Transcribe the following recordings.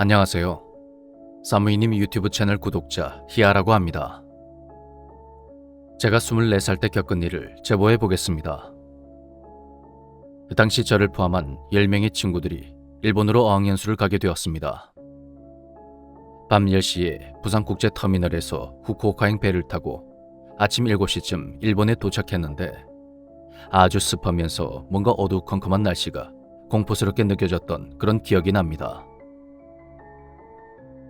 안녕하세요. 사무이님 유튜브 채널 구독자 희아라고 합니다. 제가 24살 때 겪은 일을 제보해 보겠습니다. 그 당시 저를 포함한 10명의 친구들이 일본으로 어학연수를 가게 되었습니다. 밤 10시에 부산국제터미널에서 후쿠오카행 배를 타고 아침 7시쯤 일본에 도착했는데 아주 습하면서 뭔가 어두컴컴한 날씨가 공포스럽게 느껴졌던 그런 기억이 납니다.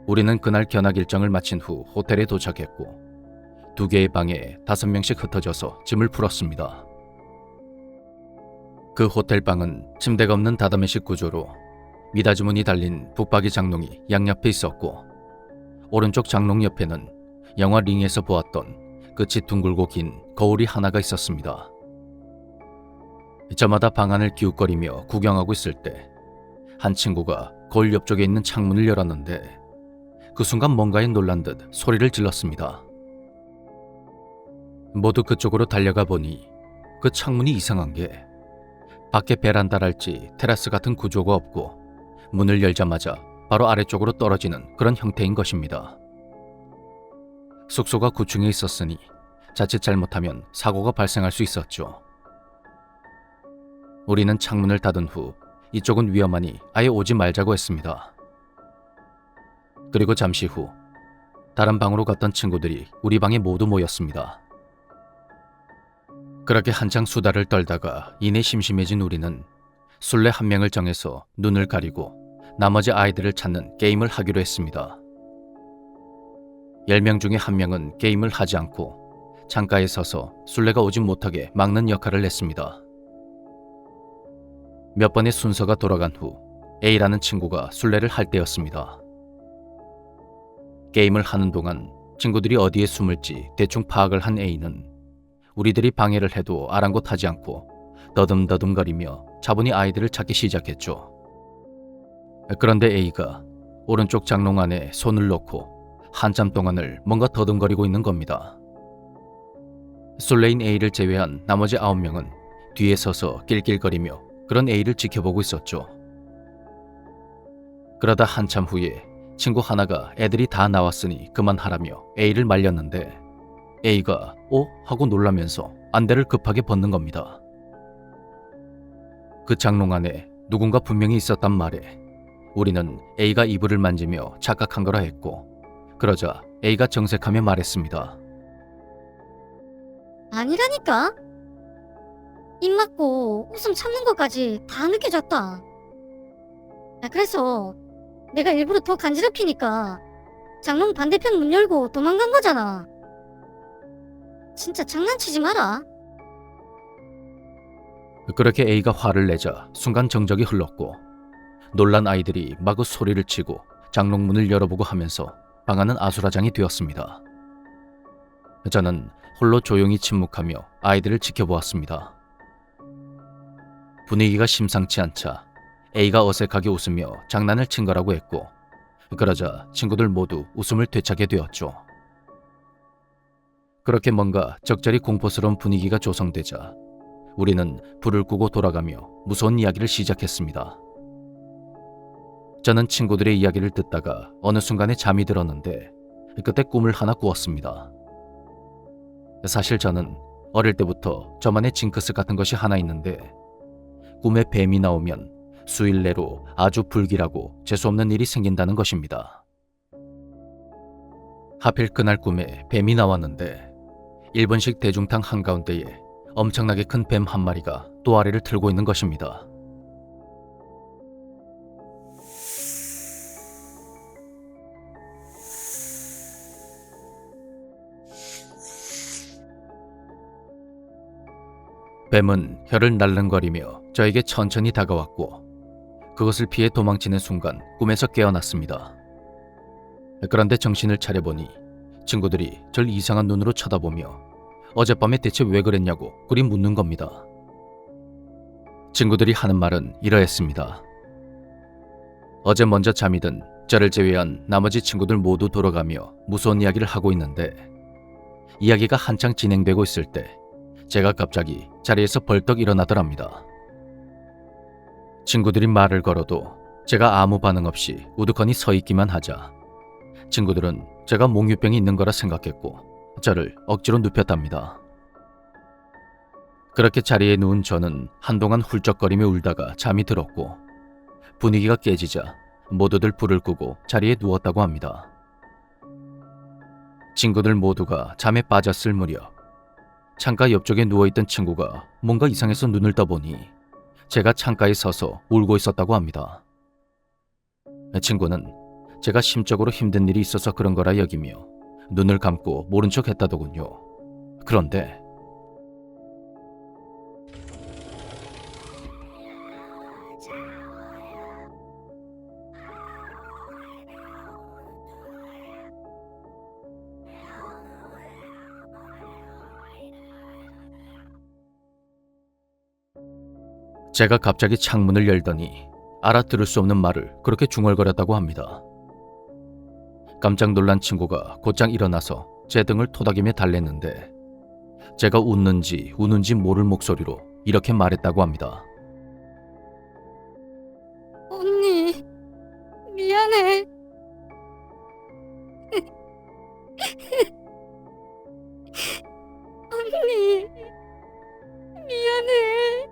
우리는 그날 견학 일정을 마친 후 호텔에 도착했고 2개의 방에 5명씩 흩어져서 짐을 풀었습니다. 그 호텔 방은 침대가 없는 다다미식 구조로 미닫이문이 달린 붙박이 장롱이 양옆에 있었고 오른쪽 장롱 옆에는 영화 링에서 보았던 끝이 둥글고 긴 거울이 하나가 있었습니다. 저마다 방 안을 기웃거리며 구경하고 있을 때 한 친구가 거울 옆쪽에 있는 창문을 열었는데 그 순간 뭔가에 놀란 듯 소리를 질렀습니다. 모두 그쪽으로 달려가 보니 그 창문이 이상한 게 밖에 베란다랄지 테라스 같은 구조가 없고 문을 열자마자 바로 아래쪽으로 떨어지는 그런 형태인 것입니다. 숙소가 9층에 있었으니 자칫 잘못하면 사고가 발생할 수 있었죠. 우리는 창문을 닫은 후 이쪽은 위험하니 아예 오지 말자고 했습니다. 그리고 잠시 후 다른 방으로 갔던 친구들이 우리 방에 모두 모였습니다. 그렇게 한창 수다를 떨다가 이내 심심해진 우리는 술래 1명을 정해서 눈을 가리고 나머지 아이들을 찾는 게임을 하기로 했습니다. 10명 중에 1명은 게임을 하지 않고 창가에 서서 술래가 오지 못하게 막는 역할을 했습니다. 몇 번의 순서가 돌아간 후 A라는 친구가 술래를 할 때였습니다. 게임을 하는 동안 친구들이 어디에 숨을지 대충 파악을 한 A는 우리들이 방해를 해도 아랑곳하지 않고 더듬더듬거리며 차분히 아이들을 찾기 시작했죠. 그런데 A가 오른쪽 장롱 안에 손을 넣고 한참 동안을 뭔가 더듬거리고 있는 겁니다. 술래인 A를 제외한 나머지 9명은 뒤에 서서 낄낄거리며 그런 A를 지켜보고 있었죠. 그러다 한참 후에 친구 하나가 애들이 다 나왔으니 그만하라며 A를 말렸는데 A가 하고 놀라면서 안대를 급하게 벗는 겁니다. 그 장롱 안에 누군가 분명히 있었단 말에 우리는 A가 이불을 만지며 착각한 거라 했고 그러자 A가 정색하며 말했습니다. 아니라니까? 입 막고 웃음 참는 것까지 다 느껴졌다. 그래서 내가 일부러 더 간지럽히니까 장롱 반대편 문 열고 도망간 거잖아. 진짜 장난치지 마라. 그렇게 A가 화를 내자 순간 정적이 흘렀고 놀란 아이들이 마구 소리를 치고 장롱 문을 열어보고 하면서 방 안은 아수라장이 되었습니다. 저는 홀로 조용히 침묵하며 아이들을 지켜보았습니다. 분위기가 심상치 않자 A가 어색하게 웃으며 장난을 친 거라고 했고 그러자 친구들 모두 웃음을 되찾게 되었죠. 그렇게 뭔가 적절히 공포스러운 분위기가 조성되자 우리는 불을 끄고 돌아가며 무서운 이야기를 시작했습니다. 저는 친구들의 이야기를 듣다가 어느 순간에 잠이 들었는데 그때 꿈을 하나 꾸었습니다. 사실 저는 어릴 때부터 저만의 징크스 같은 것이 하나 있는데 꿈에 뱀이 나오면 수일 내로 아주 불길하고 재수없는 일이 생긴다는 것입니다. 하필 그날 꿈에 뱀이 나왔는데 일본식 대중탕 한가운데에 엄청나게 큰 뱀 한 마리가 또아리를 틀고 있는 것입니다. 뱀은 혀를 날름거리며 저에게 천천히 다가왔고 그것을 피해 도망치는 순간 꿈에서 깨어났습니다. 그런데 정신을 차려보니 친구들이 절 이상한 눈으로 쳐다보며 어젯밤에 대체 왜 그랬냐고 그리 묻는 겁니다. 친구들이 하는 말은 이러했습니다. 어제 먼저 잠이 든 저를 제외한 나머지 친구들 모두 돌아가며 무서운 이야기를 하고 있는데 이야기가 한창 진행되고 있을 때 제가 갑자기 자리에서 벌떡 일어나더랍니다. 친구들이 말을 걸어도 제가 아무 반응 없이 우두커니 서 있기만 하자 친구들은 제가 몽유병이 있는 거라 생각했고 저를 억지로 눕혔답니다. 그렇게 자리에 누운 저는 한동안 훌쩍거리며 울다가 잠이 들었고 분위기가 깨지자 모두들 불을 끄고 자리에 누웠다고 합니다. 친구들 모두가 잠에 빠졌을 무렵 창가 옆쪽에 누워있던 친구가 뭔가 이상해서 눈을 떠보니 제가 창가에 서서 울고 있었다고 합니다. 친구는 제가 심적으로 힘든 일이 있어서 그런 거라 여기며 눈을 감고 모른 척 했다더군요. 그런데 제가 갑자기 창문을 열더니 알아들을 수 없는 말을 그렇게 중얼거렸다고 합니다. 깜짝 놀란 친구가 곧장 일어나서 제 등을 토닥이며 달랬는데 제가 웃는지 우는지 모를 목소리로 이렇게 말했다고 합니다. 언니, 미안해. 언니, 미안해.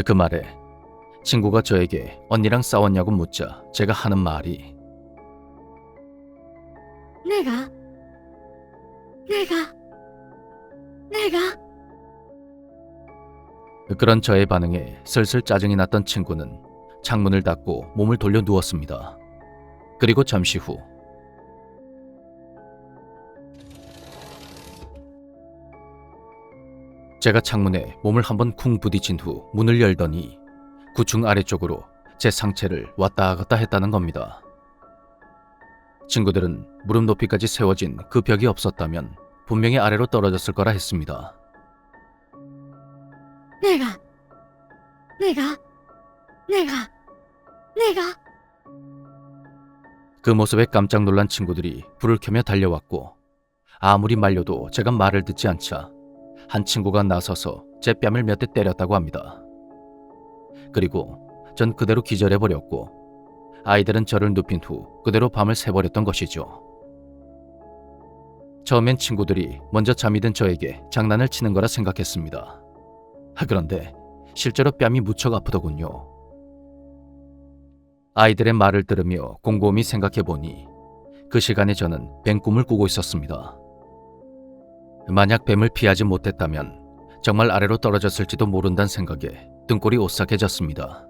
그 말에 친구가 저에게 언니랑 싸웠냐고 묻자 제가 하는 말이 내가 그런 저의 반응에 슬슬 짜증이 났던 친구는 창문을 닫고 몸을 돌려 누웠습니다. 그리고 잠시 후 제가 창문에 몸을 한번 쿵 부딪힌 후 문을 열더니 9층 아래쪽으로 제 상체를 왔다 갔다 했다는 겁니다. 친구들은 무릎 높이까지 세워진 그 벽이 없었다면 분명히 아래로 떨어졌을 거라 했습니다. 내가 그 모습에 깜짝 놀란 친구들이 불을 켜며 달려왔고 아무리 말려도 제가 말을 듣지 않자 한 친구가 나서서 제 뺨을 몇 대 때렸다고 합니다. 그리고 전 그대로 기절해버렸고 아이들은 저를 눕힌 후 그대로 밤을 새버렸던 것이죠. 처음엔 친구들이 먼저 잠이 든 저에게 장난을 치는 거라 생각했습니다. 그런데 실제로 뺨이 무척 아프더군요. 아이들의 말을 들으며 곰곰이 생각해보니 그 시간에 저는 뱀 꿈을 꾸고 있었습니다. 만약 뱀을 피하지 못했다면 정말 아래로 떨어졌을지도 모른다는 생각에 등골이 오싹해졌습니다.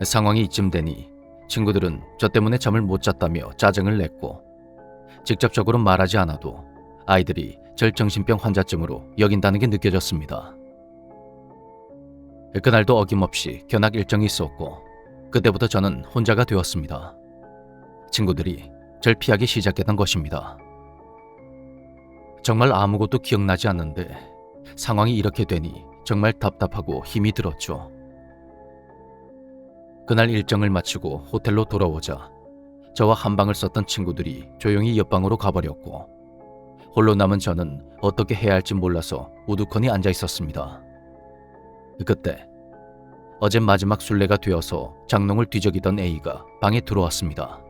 상황이 이쯤 되니 친구들은 저 때문에 잠을 못 잤다며 짜증을 냈고 직접적으로 말하지 않아도 아이들이 절 정신병 환자쯤으로 여긴다는 게 느껴졌습니다. 그날도 어김없이 견학 일정이 있었고 그때부터 저는 혼자가 되었습니다. 친구들이 절 피하기 시작했던 것입니다. 정말 아무것도 기억나지 않는데 상황이 이렇게 되니 정말 답답하고 힘이 들었죠. 그날 일정을 마치고 호텔로 돌아오자 저와 한 방을 썼던 친구들이 조용히 옆방으로 가버렸고 홀로 남은 저는 어떻게 해야 할지 몰라서 우두커니 앉아 있었습니다. 그때 어제 마지막 순례가 되어서 장롱을 뒤적이던 A가 방에 들어왔습니다.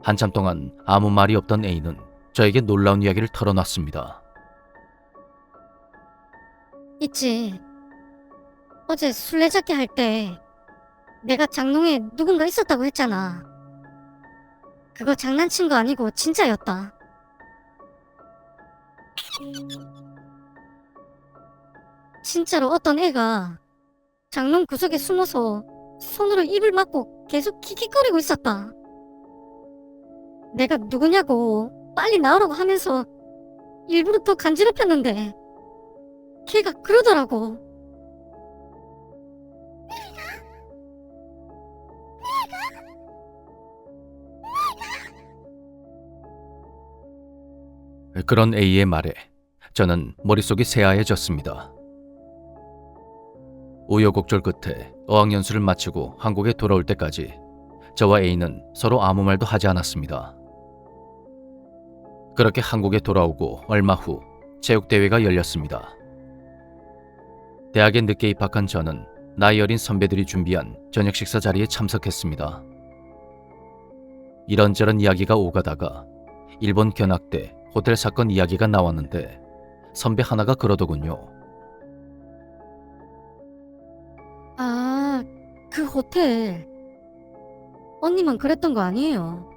한참 동안 아무 말이 없던 A는 저에게 놀라운 이야기를 털어놨습니다. 있지. 어제 술래잡기 할 때 내가 장롱에 누군가 있었다고 했잖아. 그거 장난친 거 아니고 진짜였다. 진짜로 어떤 애가 장롱 구석에 숨어서 손으로 입을 막고 계속 킥킥거리고 있었다. 내가 누구냐고 빨리 나오라고 하면서 일부러 더 간지럽혔는데 걔가 그러더라고. 그런 A의 말에 저는 머릿속이 새하얘졌습니다. 우여곡절 끝에 어학연수를 마치고 한국에 돌아올 때까지 저와 A는 서로 아무 말도 하지 않았습니다. 그렇게 한국에 돌아오고 얼마 후 체육대회가 열렸습니다. 대학에 늦게 입학한 저는 나이 어린 선배들이 준비한 저녁 식사 자리에 참석했습니다. 이런저런 이야기가 오가다가 일본 견학 때 호텔 사건 이야기가 나왔는데 선배 하나가 그러더군요. 아, 그 호텔. 언니만 그랬던 거 아니에요.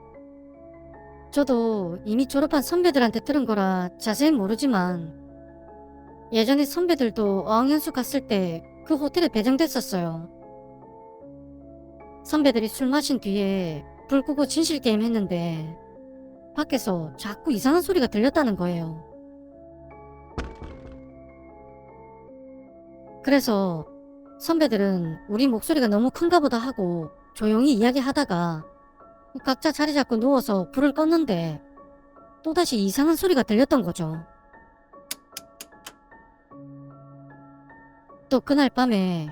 저도 이미 졸업한 선배들한테 들은 거라 자세히 모르지만 예전에 선배들도 어학연수 갔을 때 그 호텔에 배정됐었어요. 선배들이 술 마신 뒤에 불 끄고 진실 게임 했는데 밖에서 자꾸 이상한 소리가 들렸다는 거예요. 그래서 선배들은 우리 목소리가 너무 큰가 보다 하고 조용히 이야기하다가 각자 자리 잡고 누워서 불을 껐는데 또다시 이상한 소리가 들렸던 거죠. 또 그날 밤에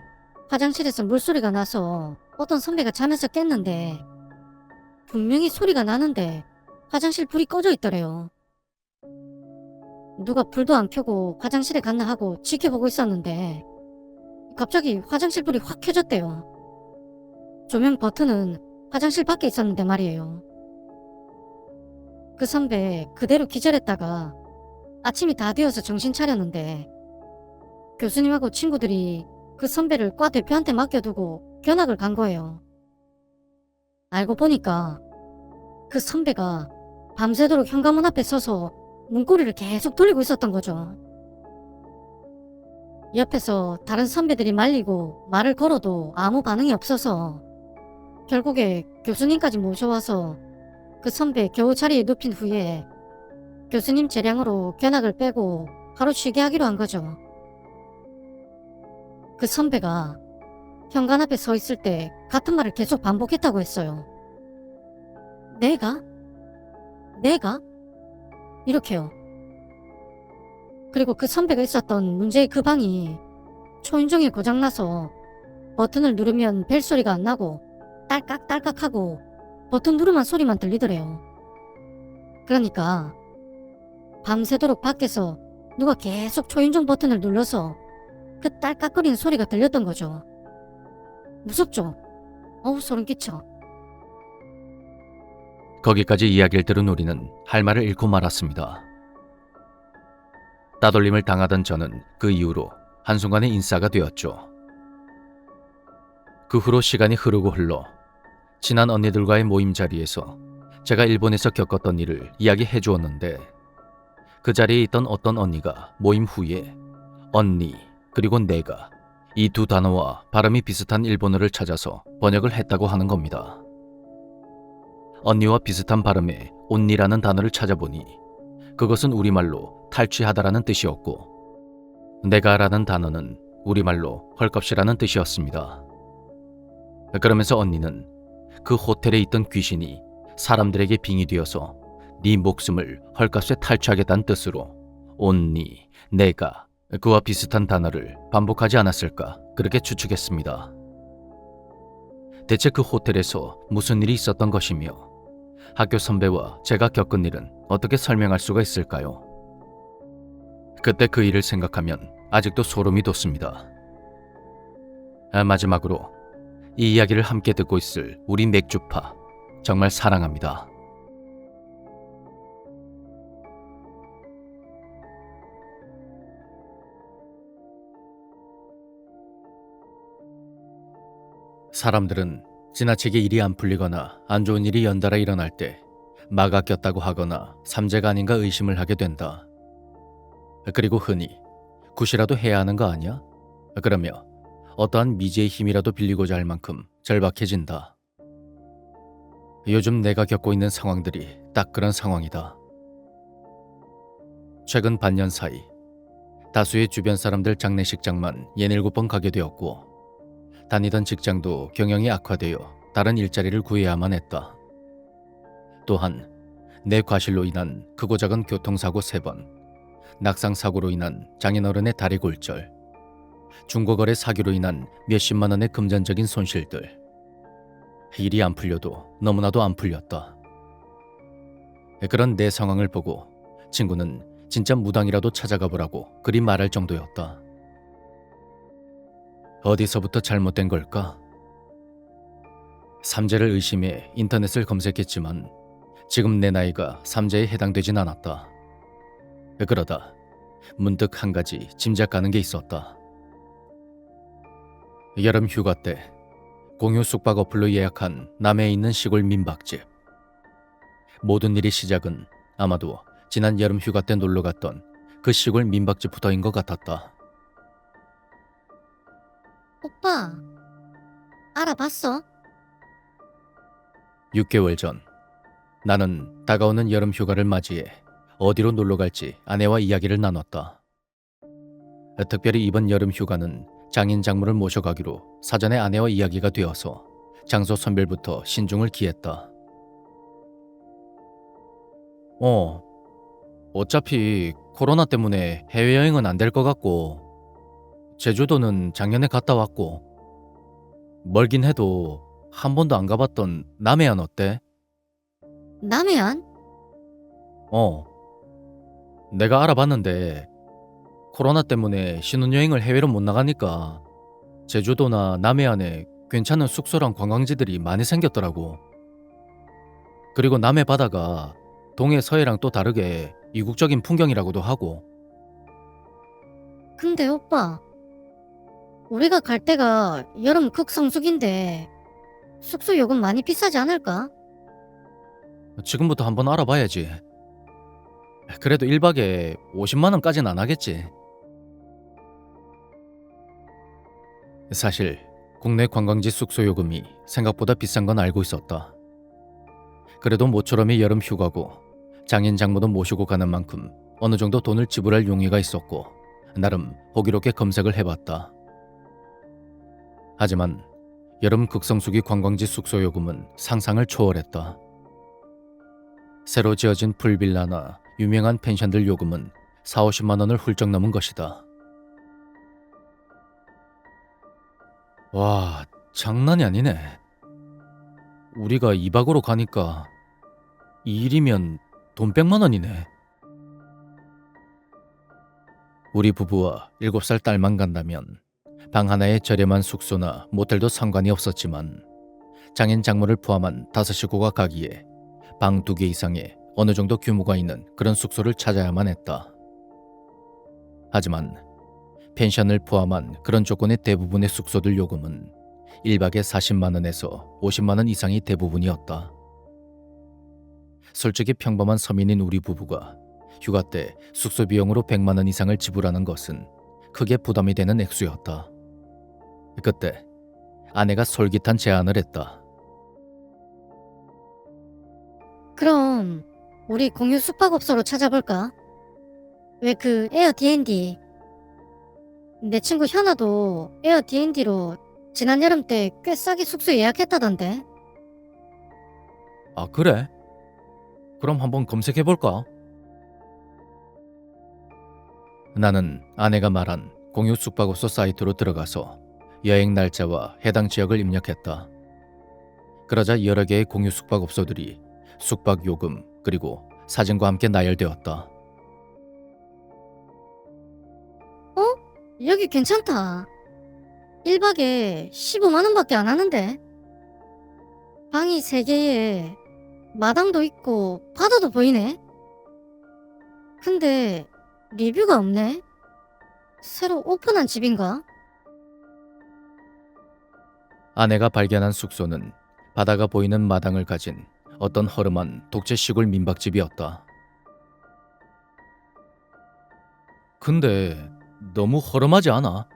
화장실에서 물소리가 나서 어떤 선배가 잠에서 깼는데 분명히 소리가 나는데 화장실 불이 꺼져 있더래요. 누가 불도 안 켜고 화장실에 갔나 하고 지켜보고 있었는데 갑자기 화장실 불이 확 켜졌대요. 조명 버튼은 화장실 밖에 있었는데 말이에요. 그 선배 그대로 기절했다가 아침이 다 되어서 정신 차렸는데 교수님하고 친구들이 그 선배를 과 대표한테 맡겨두고 견학을 간 거예요. 알고 보니까 그 선배가 밤새도록 현관문 앞에 서서 문고리를 계속 돌리고 있었던 거죠. 옆에서 다른 선배들이 말리고 말을 걸어도 아무 반응이 없어서 결국에 교수님까지 모셔와서 그 선배 겨우 자리에 눕힌 후에 교수님 재량으로 견학을 빼고 하루 쉬게 하기로 한 거죠. 그 선배가 현관 앞에 서 있을 때 같은 말을 계속 반복했다고 했어요. 내가? 이렇게요. 그리고 그 선배가 있었던 문제의 그 방이 초인종이 고장나서 버튼을 누르면 벨 소리가 안 나고 딸깍딸깍하고 버튼 누르면 소리만 들리더래요. 그러니까 밤새도록 밖에서 누가 계속 초인종 버튼을 눌러서 그 딸깍거리는 소리가 들렸던 거죠. 무섭죠? 어우 소름 끼쳐. 거기까지 이야기를 들은 우리는 할 말을 잃고 말았습니다. 따돌림을 당하던 저는 그 이후로 한순간에 인싸가 되었죠. 그 후로 시간이 흐르고 흘러 친한 언니들과의 모임 자리에서 제가 일본에서 겪었던 일을 이야기해 주었는데 그 자리에 있던 어떤 언니가 모임 후에 언니 그리고 내가 이 두 단어와 발음이 비슷한 일본어를 찾아서 번역을 했다고 하는 겁니다. 언니와 비슷한 발음의 온니라는 단어를 찾아보니 그것은 우리말로 탈취하다라는 뜻이었고 내가라는 단어는 우리말로 헐값이라는 뜻이었습니다. 그러면서 언니는 그 호텔에 있던 귀신이 사람들에게 빙이 되어서 네 목숨을 헐값에 탈취하겠다는 뜻으로 온니, 내가 그와 비슷한 단어를 반복하지 않았을까 그렇게 추측했습니다. 대체 그 호텔에서 무슨 일이 있었던 것이며 학교 선배와 제가 겪은 일은 어떻게 설명할 수가 있을까요? 그때 그 일을 생각하면 아직도 소름이 돋습니다. 마지막으로 이 이야기를 함께 듣고 있을 우리 맥주파 정말 사랑합니다. 사람들은 지나치게 일이 안 풀리거나 안 좋은 일이 연달아 일어날 때 마가 꼈다고 하거나 삼재가 아닌가 의심을 하게 된다. 그리고 흔히 굿이라도 해야 하는 거 아니야? 그러며 어떠한 미지의 힘이라도 빌리고자 할 만큼 절박해진다. 요즘 내가 겪고 있는 상황들이 딱 그런 상황이다. 최근 반년 사이 다수의 주변 사람들 장례식장만 67번 가게 되었고 다니던 직장도 경영이 악화되어 다른 일자리를 구해야만 했다. 또한 내 과실로 인한 크고 작은 교통사고 3번, 낙상사고로 인한 장인어른의 다리 골절, 중고거래 사기로 인한 몇십만 원의 금전적인 손실들. 일이 안 풀려도 너무나도 안 풀렸다. 그런 내 상황을 보고 친구는 진짜 무당이라도 찾아가 보라고 그리 말할 정도였다. 어디서부터 잘못된 걸까? 삼재를 의심해 인터넷을 검색했지만 지금 내 나이가 삼재에 해당되진 않았다. 그러다 문득 한 가지 짐작 가는 게 있었다. 여름 휴가 때 공유 숙박 어플로 예약한 남해에 있는 시골 민박집. 모든 일의 시작은 아마도 지난 여름 휴가 때 놀러 갔던 그 시골 민박집부터인 것 같았다. 오빠, 알아봤어? 6개월 전 나는 다가오는 여름 휴가를 맞이해 어디로 놀러 갈지 아내와 이야기를 나눴다. 특별히 이번 여름 휴가는 장인 장모를 모셔가기로 사전에 아내와 이야기가 되어서 장소 선별부터 신중을 기했다. 어차피 코로나 때문에 해외여행은 안 될 것 같고 제주도는 작년에 갔다 왔고 멀긴 해도 한 번도 안 가봤던 남해안 어때? 남해안? 내가 알아봤는데 코로나 때문에 신혼여행을 해외로 못 나가니까 제주도나 남해안에 괜찮은 숙소랑 관광지들이 많이 생겼더라고. 그리고 남해 바다가 동해 서해랑 또 다르게 이국적인 풍경이라고도 하고. 근데 오빠, 우리가 갈 때가 여름 극성수기인데 숙소 요금 많이 비싸지 않을까? 지금부터 한번 알아봐야지. 그래도 1박에 50만 원까지는 안 하겠지. 사실 국내 관광지 숙소 요금이 생각보다 비싼 건 알고 있었다. 그래도 모처럼의 여름 휴가고 장인 장모도 모시고 가는 만큼 어느 정도 돈을 지불할 용의가 있었고 나름 호기롭게 검색을 해봤다. 하지만 여름 극성수기 관광지 숙소 요금은 상상을 초월했다. 새로 지어진 풀빌라나 유명한 펜션들 요금은 40~50만 원을 훌쩍 넘은 것이다. 와, 장난이 아니네. 우리가 2박으로 가니까 2일이면 돈 100만 원이네. 우리 부부와 7살 딸만 간다면 방 하나에 저렴한 숙소나 모텔도 상관이 없었지만 장인 장모를 포함한 5식구가 가기에 방 2개 이상의 어느 정도 규모가 있는 그런 숙소를 찾아야만 했다. 하지만 펜션을 포함한 그런 조건의 대부분의 숙소들 요금은 1박에 40만 원에서 50만 원 이상이 대부분이었다. 솔직히 평범한 서민인 우리 부부가 휴가 때 숙소 비용으로 100만 원 이상을 지불하는 것은 크게 부담이 되는 액수였다. 그때 아내가 솔깃한 제안을 했다. 그럼 우리 공유 숙박업소로 찾아볼까? 왜 그 에어DND. 내 친구 현아도 에어DND로 지난 여름 때 꽤 싸게 숙소 예약했다던데. 아, 그래? 그럼 한번 검색해볼까? 나는 아내가 말한 공유 숙박업소 사이트로 들어가서 여행 날짜와 해당 지역을 입력했다. 그러자 여러 개의 공유 숙박업소들이 숙박 요금 그리고 사진과 함께 나열되었다. 여기 괜찮다. 1박에 15만 원밖에 안 하는데. 방이 3개에 마당도 있고 바다도 보이네. 근데 리뷰가 없네. 새로 오픈한 집인가? 아내가 발견한 숙소는 바다가 보이는 마당을 가진 어떤 허름한 독재 시골 민박집이었다. 근데 너무 허름하지 않아?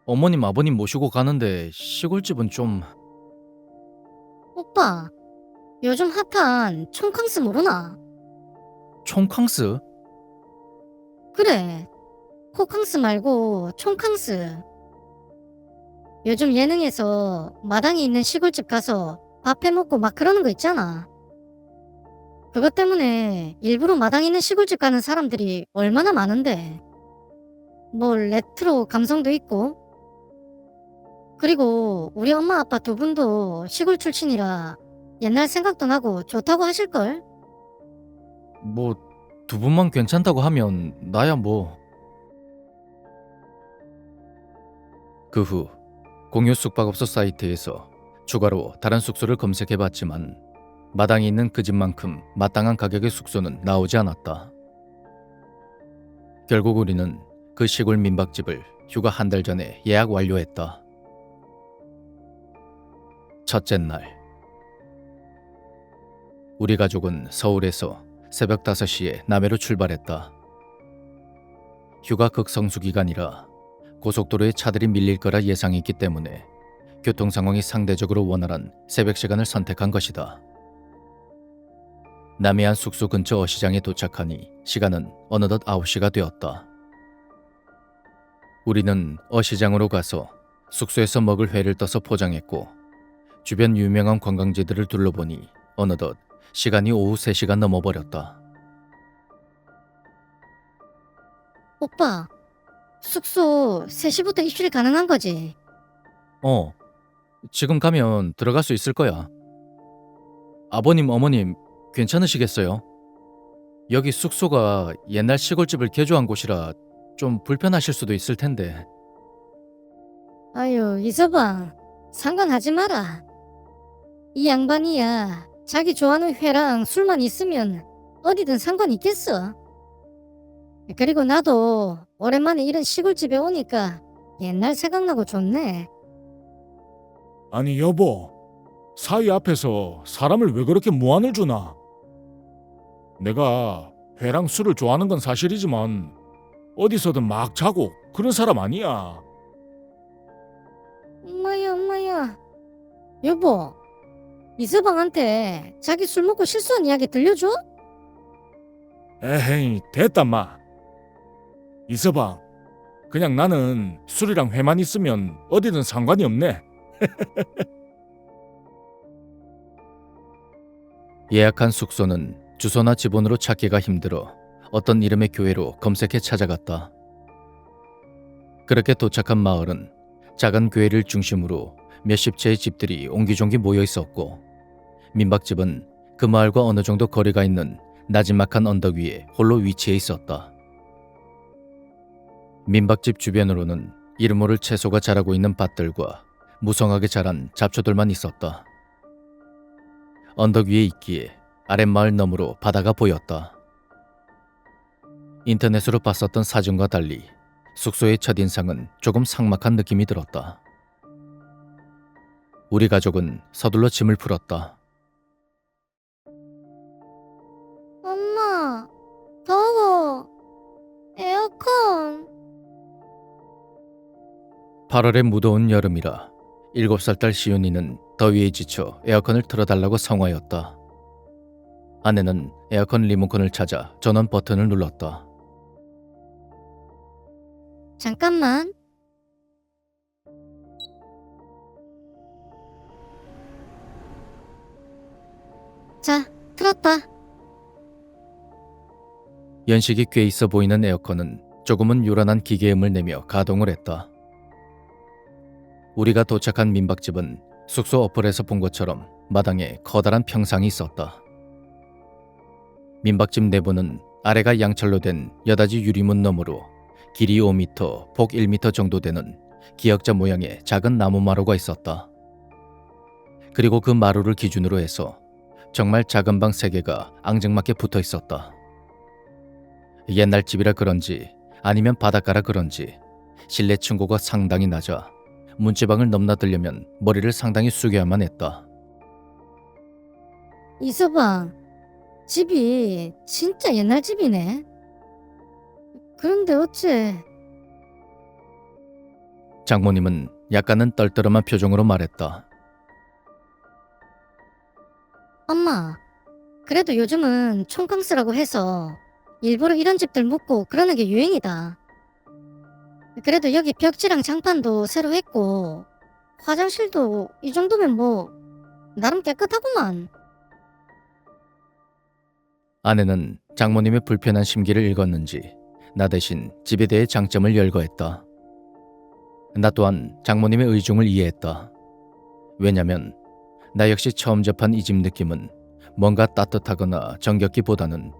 어머님 아버님 모시고 가는데 시골집은 좀... 오빠, 요즘 핫한 촌캉스 모르나? 촌캉스? 그래, 호캉스 말고 촌캉스. 요즘 예능에서 마당에 있는 시골집 가서 밥 해먹고 막 그러는 거 있잖아. 그것 때문에 일부러 마당에 있는 시골집 가는 사람들이 얼마나 많은데. 뭐 레트로 감성도 있고. 그리고 우리 엄마 아빠 2분도 시골 출신이라 옛날 생각도 나고 좋다고 하실걸? 뭐 2분만 괜찮다고 하면 나야 뭐... 그 후 공유 숙박업소 사이트에서 추가로 다른 숙소를 검색해봤지만 마당이 있는 그 집만큼 마땅한 가격의 숙소는 나오지 않았다. 결국 우리는 그 시골 민박집을 휴가 한 달 전에 예약 완료했다. 첫째 날, 우리 가족은 서울에서 새벽 5시에 남해로 출발했다. 휴가 극성수 기간이라 고속도로에 차들이 밀릴 거라 예상했기 때문에 교통 상황이 상대적으로 원활한 새벽 시간을 선택한 것이다. 남해안 숙소 근처 어시장에 도착하니 시간은 어느덧 9시가 되었다. 우리는 어시장으로 가서 숙소에서 먹을 회를 떠서 포장했고 주변 유명한 관광지들을 둘러보니 어느덧 시간이 오후 3시가 넘어버렸다. 오빠, 숙소 3시부터 입실 가능한 거지? 지금 가면 들어갈 수 있을 거야. 아버님, 어머님 괜찮으시겠어요? 여기 숙소가 옛날 시골집을 개조한 곳이라 좀 불편하실 수도 있을 텐데. 아유, 이서방, 상관하지 마라. 이 양반이야, 자기 좋아하는 회랑 술만 있으면 어디든 상관 있겠어. 그리고 나도 오랜만에 이런 시골집에 오니까 옛날 생각나고 좋네. 아니 여보, 사위 앞에서 사람을 왜 그렇게 무안을 주나? 내가 회랑 술을 좋아하는 건 사실이지만 어디서든 막 자고 그런 사람 아니야. 엄마야, 엄마야. 여보, 이서방한테 자기 술 먹고 실수한 이야기 들려줘? 에헤이, 됐다 마. 이서방, 그냥 나는 술이랑 회만 있으면 어디든 상관이 없네. 예약한 숙소는 주소나 지번으로 찾기가 힘들어 어떤 이름의 교회로 검색해 찾아갔다. 그렇게 도착한 마을은 작은 교회를 중심으로 몇십 채의 집들이 옹기종기 모여 있었고 민박집은 그 마을과 어느 정도 거리가 있는 나지막한 언덕 위에 홀로 위치해 있었다. 민박집 주변으로는 이름 모를 채소가 자라고 있는 밭들과 무성하게 자란 잡초들만 있었다. 언덕 위에 있기에 아랫마을 너머로 바다가 보였다. 인터넷으로 봤었던 사진과 달리 숙소의 첫인상은 조금 삭막한 느낌이 들었다. 우리 가족은 서둘러 짐을 풀었다. 엄마, 더워. 에어컨. 8월의 무더운 여름이라 7살 딸 시윤이는 더위에 지쳐 에어컨을 틀어달라고 성화였다. 아내는 에어컨 리모컨을 찾아 전원 버튼을 눌렀다. 잠깐만. 자, 틀었다. 연식이 꽤 있어 보이는 에어컨은 조금은 요란한 기계음을 내며 가동을 했다. 우리가 도착한 민박집은 숙소 어플에서 본 것처럼 마당에 커다란 평상이 있었다. 민박집 내부는 아래가 양철로 된 여닫이 유리문 너머로 길이 5m, 폭 1m 정도 되는 기역자 모양의 작은 나무 마루가 있었다. 그리고 그 마루를 기준으로 해서 정말 작은 방 3개가 앙증맞게 붙어 있었다. 옛날 집이라 그런지 아니면 바닷가라 그런지 실내 층고가 상당히 낮아 문지방을 넘나들려면 머리를 상당히 숙여야만 했다. 이서방, 집이 진짜 옛날 집이네. 그런데 어째... 장모님은 약간은 떨떠름한 표정으로 말했다. 엄마, 그래도 요즘은 촌캉스라고 해서 일부러 이런 집들 묵고 그러는 게 유행이다. 그래도 여기 벽지랑 장판도 새로 했고 화장실도 이 정도면 뭐 나름 깨끗하구만. 아내는 장모님의 불편한 심기를 읽었는지 나 대신 집에 대해 장점을 열거했다. 나 또한 장모님의 의중을 이해했다. 왜냐면 나 역시 처음 접한 이 집 느낌은 뭔가 따뜻하거나 정겹기보다는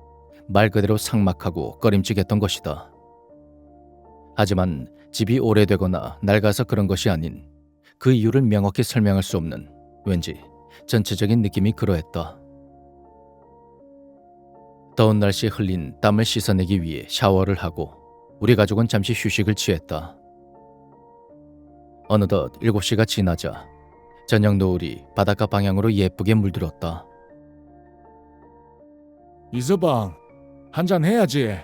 말 그대로 삭막하고 꺼림칙했던 것이다. 하지만 집이 오래되거나 낡아서 그런 것이 아닌 그 이유를 명확히 설명할 수 없는 왠지 전체적인 느낌이 그러했다. 더운 날씨에 흘린 땀을 씻어내기 위해 샤워를 하고 우리 가족은 잠시 휴식을 취했다. 어느덧 7시가 지나자 저녁 노을이 바닷가 방향으로 예쁘게 물들었다. 이서방, 한잔 해야지.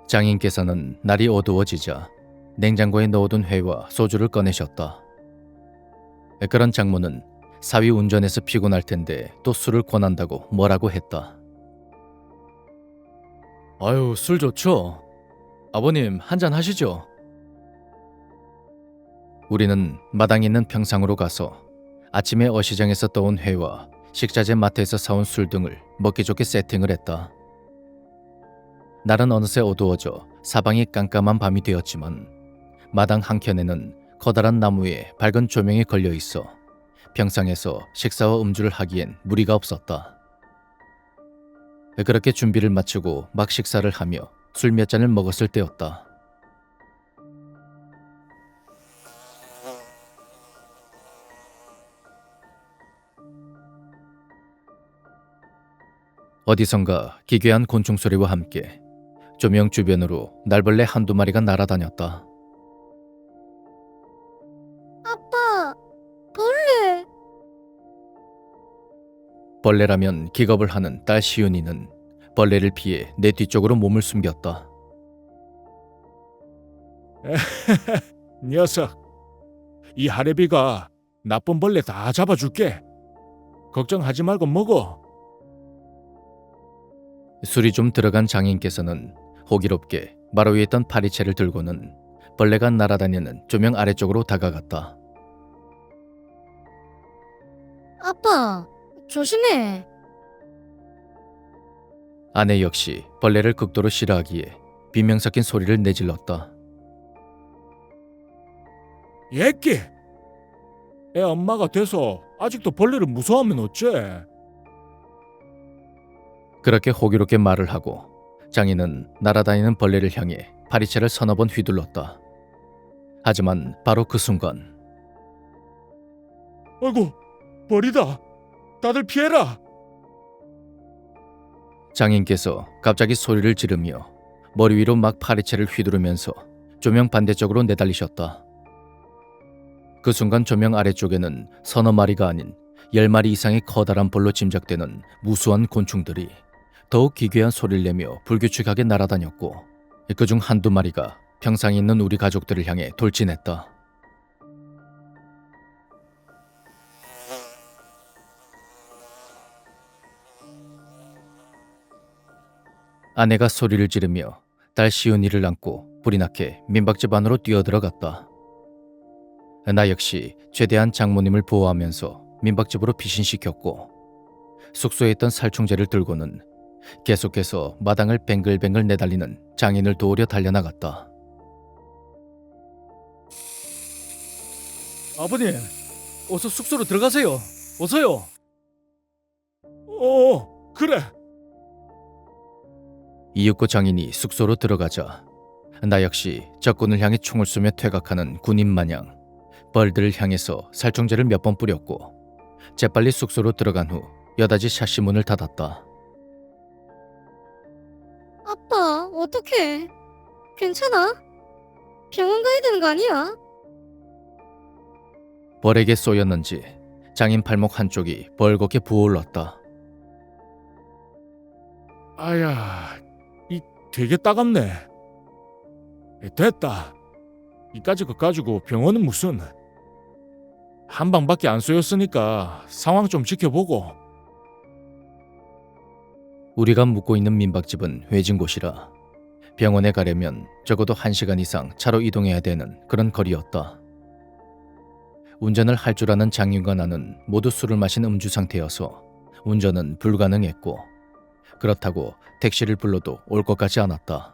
장인께서는 날이 어두워지자 냉장고에 넣어둔 회와 소주를 꺼내셨다. 그런 장모는 사위 운전해서 피곤할 텐데 또 술을 권한다고 뭐라고 했다. 아유, 술 좋죠. 아버님 한잔 하시죠. 우리는 마당에 있는 평상으로 가서 아침에 어시장에서 떠온 회와 식자재 마트에서 사온 술 등을 먹기 좋게 세팅을 했다. 날은 어느새 어두워져 사방이 깜깜한 밤이 되었지만 마당 한켠에는 커다란 나무에 밝은 조명이 걸려 있어 평상에서 식사와 음주를 하기엔 무리가 없었다. 그렇게 준비를 마치고 막 식사를 하며 술 몇 잔을 먹었을 때였다. 어디선가 기괴한 곤충 소리와 함께 조명 주변으로 날벌레 한두 마리가 날아다녔다. 아빠, 벌레. 벌레라면 기겁을 하는 딸 시윤이는 벌레를 피해 내 뒤쪽으로 몸을 숨겼다. 녀석, 이 하레비가 나쁜 벌레 다 잡아줄게. 걱정하지 말고 먹어. 술이 좀 들어간 장인께서는 호기롭게 마루 위에 있던 파리채를 들고는 벌레가 날아다니는 조명 아래쪽으로 다가갔다. 아빠, 조심해. 아내 역시 벌레를 극도로 싫어하기에 비명 섞인 소리를 내질렀다. 예끼! 애 엄마가 돼서 아직도 벌레를 무서워하면 어째? 그렇게 호기롭게 말을 하고 장인은 날아다니는 벌레를 향해 파리채를 서너 번 휘둘렀다. 하지만 바로 그 순간 아이고, 벌이다. 다들 피해라. 장인께서 갑자기 소리를 지르며 머리 위로 막 파리채를 휘두르면서 조명 반대쪽으로 내달리셨다. 그 순간 조명 아래쪽에는 서너 마리가 아닌 10마리 이상의 커다란 벌로 짐작되는 무수한 곤충들이 더욱 기괴한 소리를 내며 불규칙하게 날아다녔고 그중 한두 마리가 평상에 있는 우리 가족들을 향해 돌진했다. 아내가 소리를 지르며 딸 시은이를 안고 불이 나게 민박집 안으로 뛰어들어갔다. 나 역시 최대한 장모님을 보호하면서 민박집으로 피신시켰고 숙소에 있던 살충제를 들고는 계속해서 마당을 뱅글뱅글 내달리는 장인을 도우려 달려나갔다. 아버님, 어서 숙소로 들어가세요. 어서요. 그래. 이윽고 장인이 숙소로 들어가자 나 역시 적군을 향해 총을 쏘며 퇴각하는 군인 마냥 벌들을 향해서 살충제를 몇 번 뿌렸고 재빨리 숙소로 들어간 후 여닫이 샤시 문을 닫았다. 아빠, 어떡해? 괜찮아? 병원 가야 되는 거 아니야? 벌에게 쏘였는지 장인 팔목 한쪽이 벌겋게 부어올랐다. 아야, 이 되게 따갑네. 됐다. 이까지 거 가지고 병원은 무슨. 한 방밖에 안 쏘였으니까 상황 좀 지켜보고. 우리가 묵고 있는 민박집은 외진 곳이라 병원에 가려면 적어도 1시간 이상 차로 이동해야 되는 그런 거리였다. 운전을 할 줄 아는 장인과 나는 모두 술을 마신 음주 상태여서 운전은 불가능했고 그렇다고 택시를 불러도 올 것 같지 않았다.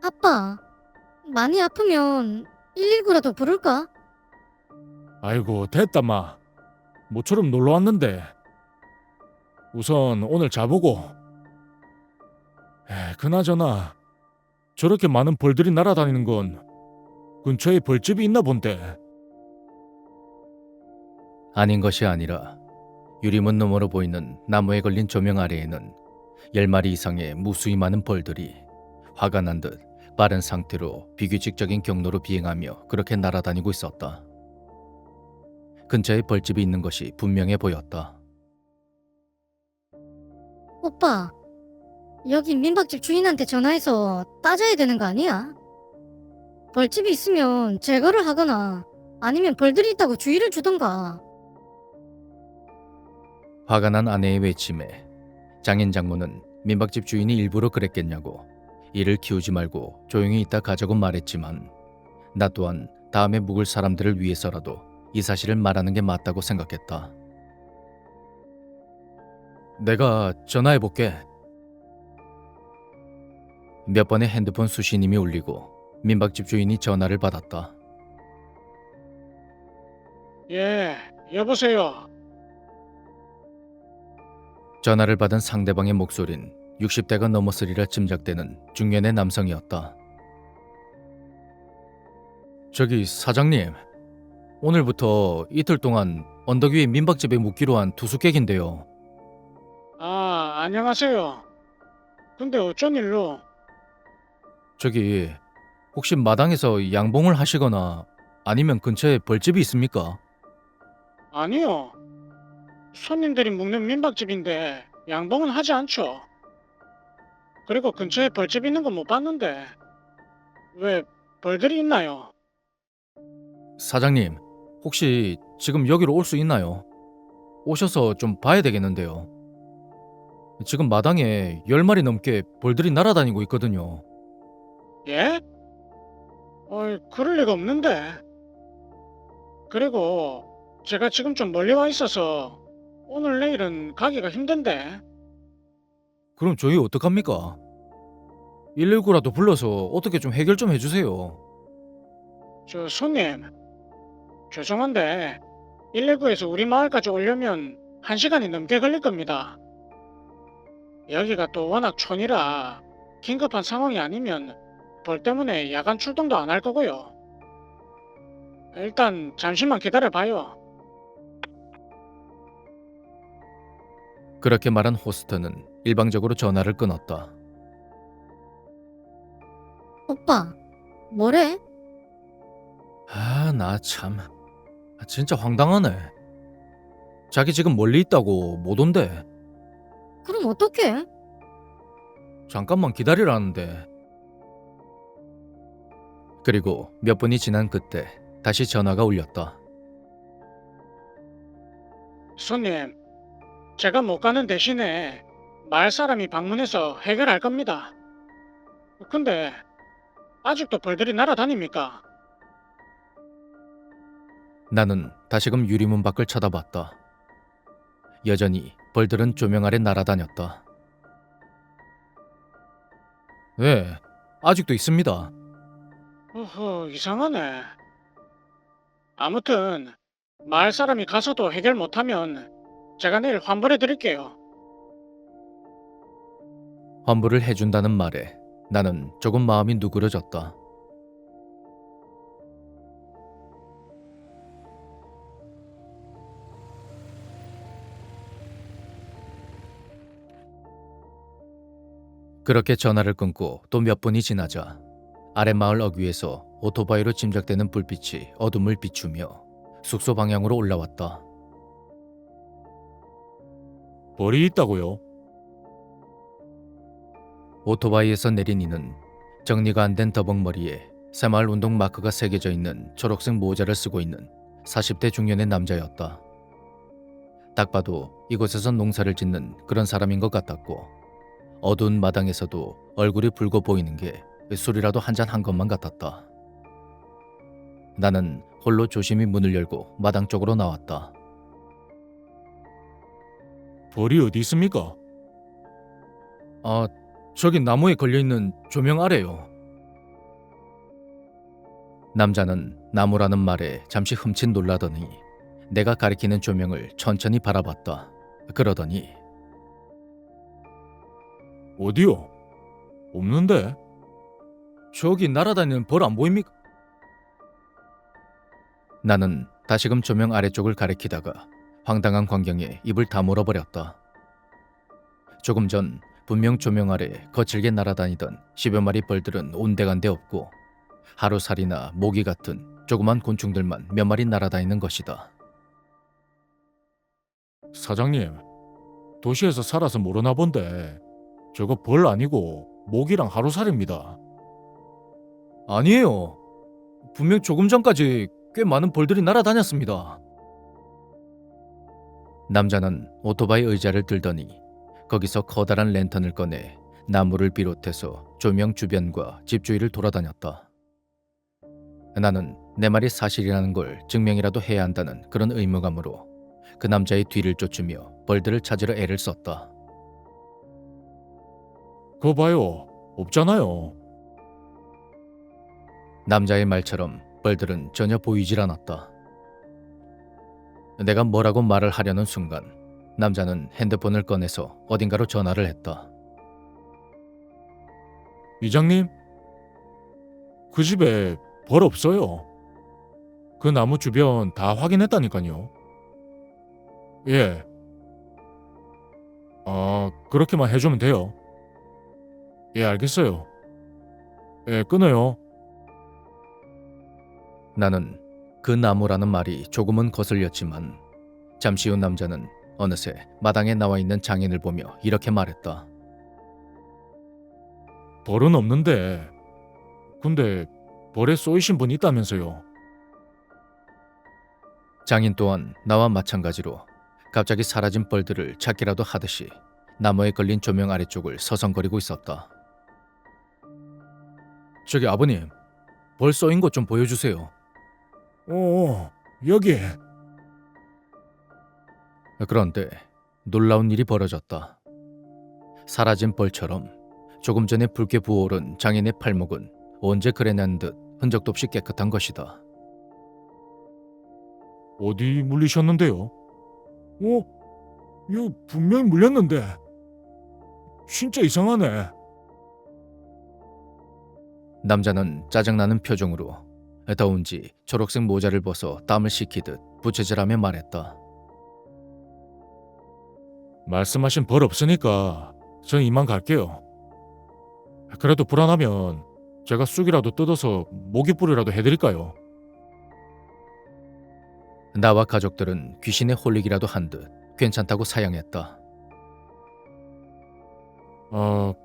아빠, 많이 아프면 119라도 부를까? 아이고, 됐다 마. 모처럼 놀러 왔는데. 우선 오늘 자보고. 그나저나 저렇게 많은 벌들이 날아다니는 건 근처에 벌집이 있나 본데. 아닌 것이 아니라 유리문 너머로 보이는 나무에 걸린 조명 아래에는 10마리 이상의 무수히 많은 벌들이 화가 난 듯 빠른 상태로 비규칙적인 경로로 비행하며 그렇게 날아다니고 있었다. 근처에 벌집이 있는 것이 분명해 보였다. 오빠, 여기 민박집 주인한테 전화해서 따져야 되는 거 아니야? 벌집이 있으면 제거를 하거나 아니면 벌들이 있다고 주의를 주던가. 화가 난 아내의 외침에 장인 장모는 민박집 주인이 일부러 그랬겠냐고 이를 키우지 말고 조용히 있다 가자고 말했지만 나 또한 다음에 묵을 사람들을 위해서라도 이 사실을 말하는 게 맞다고 생각했다. 내가 전화해볼게. 몇 번의 핸드폰 수신임이 울리고 민박집 주인이 전화를 받았다. 예, 여보세요. 전화를 받은 상대방의 목소린 60대가 넘었으리라 짐작되는 중년의 남성이었다. 저기 사장님, 오늘부터 이틀 동안 언덕 위에 민박집에 묵기로 한 투숙객인데요. 아, 안녕하세요. 근데 어쩐 일로? 저기 혹시 마당에서 양봉을 하시거나 아니면 근처에 벌집이 있습니까? 아니요. 손님들이 묵는 민박집인데 양봉은 하지 않죠. 그리고 근처에 벌집 있는 건 못 봤는데. 왜 벌들이 있나요? 사장님, 혹시 지금 여기로 올 수 있나요? 오셔서 좀 봐야 되겠는데요. 지금 마당에 10마리 넘게 벌들이 날아다니고 있거든요. 예? 그럴 리가 없는데. 그리고 제가 지금 좀 멀리 와 있어서 오늘 내일은 가기가 힘든데. 그럼 저희 어떡합니까? 119라도 불러서 어떻게 좀 해결 좀 해주세요. 저 손님, 죄송한데 119에서 우리 마을까지 오려면 1시간이 넘게 걸릴 겁니다. 여기가 또 워낙 촌이라 긴급한 상황이 아니면 벌 때문에 야간 출동도 안 할 거고요. 일단 잠시만 기다려봐요. 그렇게 말한 호스트는 일방적으로 전화를 끊었다. 오빠, 뭐래? 아, 나 참. 진짜 황당하네. 자기 지금 멀리 있다고 못 온대. 그럼 어떡해? 잠깐만 기다리라는데. 그리고 몇 분이 지난 그때 다시 전화가 울렸다. 손님, 제가 못 가는 대신에 마을 사람이 방문해서 해결할 겁니다. 근데 아직도 벌들이 날아다닙니까? 나는 다시금 유리문 밖을 쳐다봤다. 여전히 벌들은 조명 아래 날아다녔다. 네, 아직도 있습니다. 어허, 이상하네. 아무튼 마을 사람이 가서도 해결 못하면 제가 내일 환불해 드릴게요. 환불을 해준다는 말에 나는 조금 마음이 누그러졌다. 그렇게 전화를 끊고 또 몇 분이 지나자 아랫마을 어귀에서 오토바이로 짐작되는 불빛이 어둠을 비추며 숙소 방향으로 올라왔다. 벌이 있다고요? 오토바이에서 내린 이는 정리가 안 된 더벅머리에 새마을 운동 마크가 새겨져 있는 초록색 모자를 쓰고 있는 40대 중년의 남자였다. 딱 봐도 이곳에서 농사를 짓는 그런 사람인 것 같았고 어두운 마당에서도 얼굴이 붉어 보이는 게 술이라도 한잔 한 것만 같았다. 나는 홀로 조심히 문을 열고 마당 쪽으로 나왔다. 벌이 어디 있습니까? 아, 저기 나무에 걸려있는 조명 아래요. 남자는 나무라는 말에 잠시 흠칫 놀라더니 내가 가리키는 조명을 천천히 바라봤다. 그러더니 어디요? 없는데? 저기 날아다니는 벌 안 보입니까? 나는 다시금 조명 아래쪽을 가리키다가 황당한 광경에 입을 다물어 버렸다. 조금 전 분명 조명 아래 거칠게 날아다니던 10여 마리 벌들은 온데간데 없고 하루살이나 모기 같은 조그만 곤충들만 몇 마리 날아다니는 것이다. 사장님, 도시에서 살아서 모르나 본데 저거 벌 아니고 모기랑 하루살입니다. 아니에요. 분명 조금 전까지 꽤 많은 벌들이 날아다녔습니다. 남자는 오토바이 의자를 들더니 거기서 커다란 랜턴을 꺼내 나무를 비롯해서 조명 주변과 집 주위를 돌아다녔다. 나는 내 말이 사실이라는 걸 증명이라도 해야 한다는 그런 의무감으로 그 남자의 뒤를 쫓으며 벌들을 찾으려 애를 썼다. 그거 봐요. 없잖아요. 남자의 말처럼 벌들은 전혀 보이질 않았다. 내가 뭐라고 말을 하려는 순간 남자는 핸드폰을 꺼내서 어딘가로 전화를 했다. 이장님, 그 집에 벌 없어요. 그 나무 주변 다 확인했다니까요. 예. 그렇게만 해주면 돼요. 예, 알겠어요. 예, 끊어요. 나는 그 나무라는 말이 조금은 거슬렸지만 잠시 후 남자는 어느새 마당에 나와 있는 장인을 보며 이렇게 말했다. 벌은 없는데, 근데 벌에 쏘이신 분 있다면서요. 장인 또한 나와 마찬가지로 갑자기 사라진 벌들을 찾기라도 하듯이 나무에 걸린 조명 아래쪽을 서성거리고 있었다. 저기 아버님, 벌 쏘인 것 좀 보여주세요. 여기. 그런데 놀라운 일이 벌어졌다. 사라진 벌처럼 조금 전에 붉게 부어오른 장인의 팔목은 언제 그래낸 듯 흔적도 없이 깨끗한 것이다. 어디 물리셨는데요? 이거 분명히 물렸는데. 진짜 이상하네. 남자는 짜증나는 표정으로 더운지 초록색 모자를 벗어 땀을 식히듯 부채질하며 말했다. 말씀하신 벌 없으니까 전 이만 갈게요. 그래도 불안하면 제가 쑥이라도 뜯어서 모기뿌리라도 해드릴까요? 나와 가족들은 귀신에 홀리기라도 한 듯 괜찮다고 사양했다.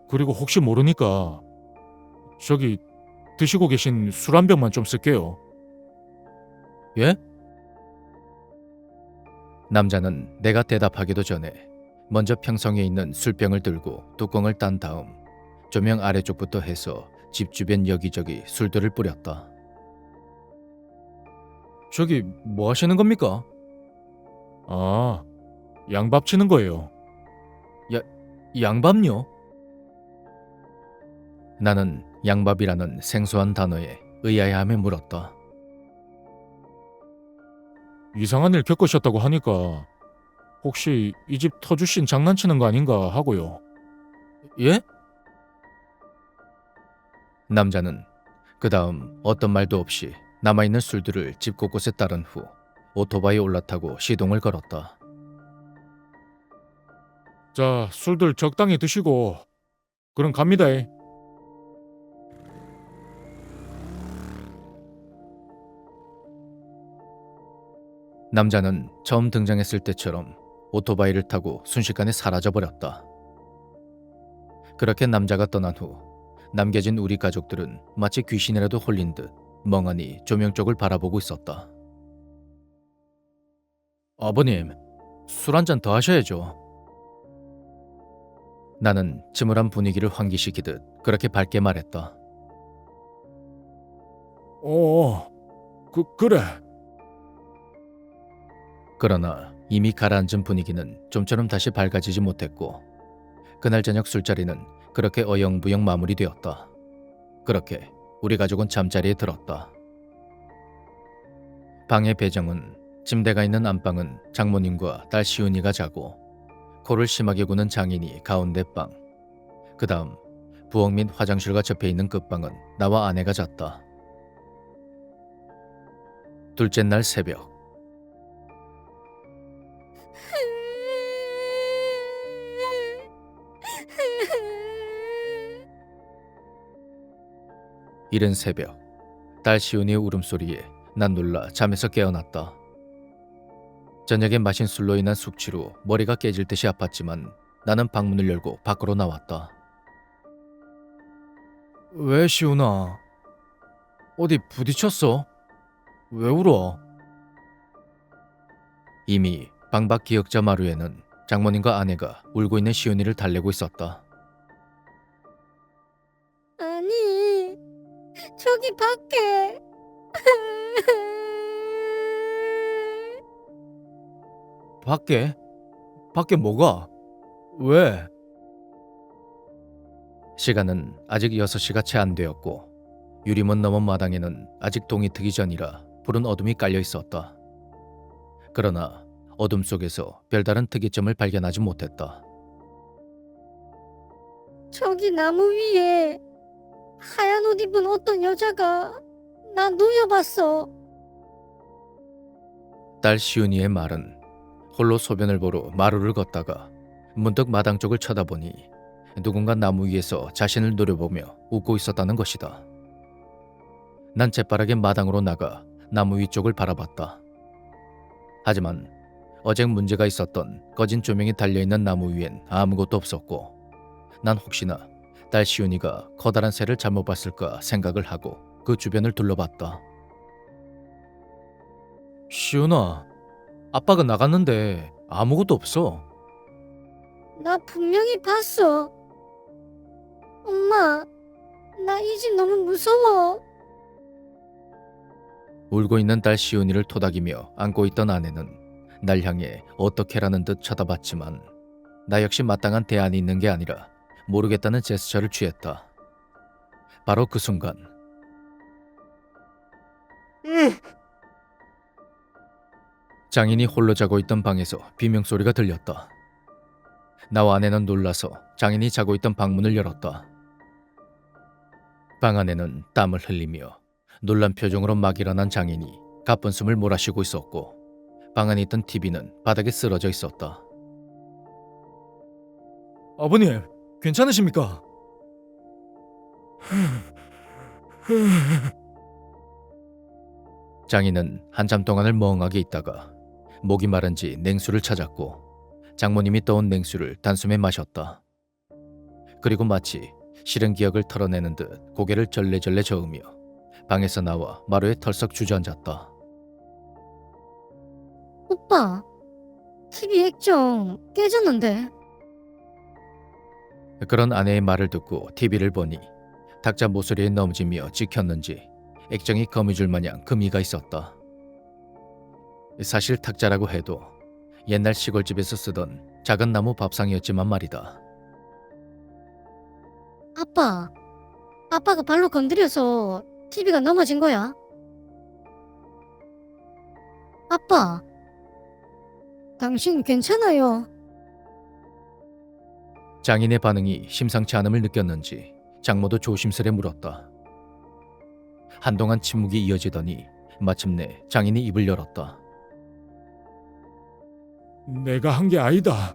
그리고 혹시 모르니까 저기 드시고 계신 술 한 병만 좀 쓸게요. 예? 남자는 내가 대답하기도 전에 먼저 평성에 있는 술병을 들고 뚜껑을 딴 다음 조명 아래쪽부터 해서 집 주변 여기저기 술들을 뿌렸다. 저기 뭐 하시는 겁니까? 양밥 치는 거예요. 양밥요? 나는 양밥이라는 생소한 단어에 의아해하며 물었다. 이상한 일 겪으셨다고 하니까 혹시 이 집 터주신 장난치는 거 아닌가 하고요. 예? 남자는 그 다음 어떤 말도 없이 남아있는 술들을 집 곳곳에 따른 후 오토바이에 올라타고 시동을 걸었다. 자, 술들 적당히 드시고 그럼 갑니다. 남자는 처음 등장했을 때처럼 오토바이를 타고 순식간에 사라져버렸다. 그렇게 남자가 떠난 후 남겨진 우리 가족들은 마치 귀신이라도 홀린 듯 멍하니 조명 쪽을 바라보고 있었다. 아버님, 술 한 잔 더 하셔야죠. 나는 침울한 분위기를 환기시키듯 그렇게 밝게 말했다. 그래. 그러나 이미 가라앉은 분위기는 좀처럼 다시 밝아지지 못했고 그날 저녁 술자리는 그렇게 어영부영 마무리되었다. 그렇게 우리 가족은 잠자리에 들었다. 방의 배정은 침대가 있는 안방은 장모님과 딸 시은이가 자고 코를 심하게 구는 장인이 가운데 방, 그 다음 부엌 및 화장실과 접해 있는 끝방은 나와 아내가 잤다. 둘째 날 새벽, 이른 새벽, 딸 시온이의 울음소리에 난 놀라 잠에서 깨어났다. 저녁에 마신 술로 인한 숙취로 머리가 깨질 듯이 아팠지만 나는 방문을 열고 밖으로 나왔다. 왜 시훈아? 어디 부딪혔어? 왜 울어? 이미 방밖 기역자 마루에는 장모님과 아내가 울고 있는 시온이를 달래고 있었다. 아니, 저기 밖에. 밖에? 밖에 뭐가? 왜? 시간은 아직 6시가 채 안 되었고 유리문 너먼 마당에는 아직 동이 트기 전이라 푸른 어둠이 깔려 있었다. 그러나 어둠 속에서 별다른 특이점을 발견하지 못했다. 저기 나무 위에 하얀 옷 입은 어떤 여자가 나 누워봤어. 딸 시윤이의 말은 홀로 소변을 보러 마루를 걷다가 문득 마당 쪽을 쳐다보니 누군가 나무 위에서 자신을 노려보며 웃고 있었다는 것이다. 난 재빠르게 마당으로 나가 나무 위 쪽을 바라봤다. 하지만 어제 문제가 있었던 꺼진 조명이 달려있는 나무 위엔 아무것도 없었고 난 혹시나 딸 시윤이가 커다란 새를 잘못 봤을까 생각을 하고 그 주변을 둘러봤다. 시훈아, 아빠가 나갔는데 아무것도 없어. 나 분명히 봤어. 엄마, 나 이 집 너무 무서워. 울고 있는 딸 시윤이를 토닥이며 안고 있던 아내는 날 향해 어떻게라는 듯 쳐다봤지만 나 역시 마땅한 대안이 있는 게 아니라 모르겠다는 제스처를 취했다. 바로 그 순간 장인이 홀로 자고 있던 방에서 비명소리가 들렸다. 나와 아내는 놀라서 장인이 자고 있던 방문을 열었다. 방 안에는 땀을 흘리며 놀란 표정으로 막 일어난 장인이 가쁜 숨을 몰아쉬고 있었고 방 안에 있던 TV는 바닥에 쓰러져 있었다. 아버님, 괜찮으십니까? 장인은 한참 동안을 멍하게 있다가 목이 마른지 냉수를 찾았고 장모님이 떠온 냉수를 단숨에 마셨다. 그리고 마치 싫은 기억을 털어내는 듯 고개를 절레절레 저으며 방에서 나와 마루에 털썩 주저앉았다. 오빠, TV 액정 깨졌는데. 그런 아내의 말을 듣고 TV를 보니 탁자 모서리에 넘어지며 찍혔는지 액정이 거미줄 마냥 금이가 있었다. 사실 탁자라고 해도 옛날 시골집에서 쓰던 작은 나무 밥상이었지만 말이다. 아빠가 발로 건드려서 TV가 넘어진 거야. 아빠, 당신 괜찮아요? 장인의 반응이 심상치 않음을 느꼈는지 장모도 조심스레 물었다. 한동안 침묵이 이어지더니 마침내 장인이 입을 열었다. 내가 한 게 아니다.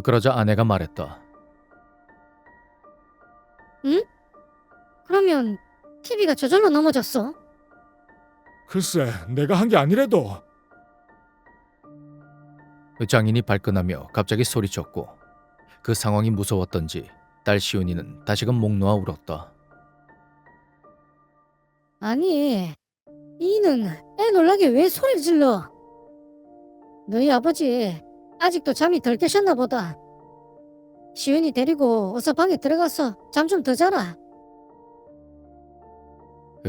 그러자 아내가 말했다. 그러면 TV가 저절로 넘어졌어? 글쎄, 내가 한 게 아니래도. 장인이 발끈하며 갑자기 소리쳤고 그 상황이 무서웠던지 딸 시온이는 다시금 목 놓아 울었다. 아니, 이는 애 놀라게 왜 소리 질러? 너희 아버지 아직도 잠이 덜 깨셨나 보다. 시윤이 데리고 어서 방에 들어가서 잠 좀 더 자라.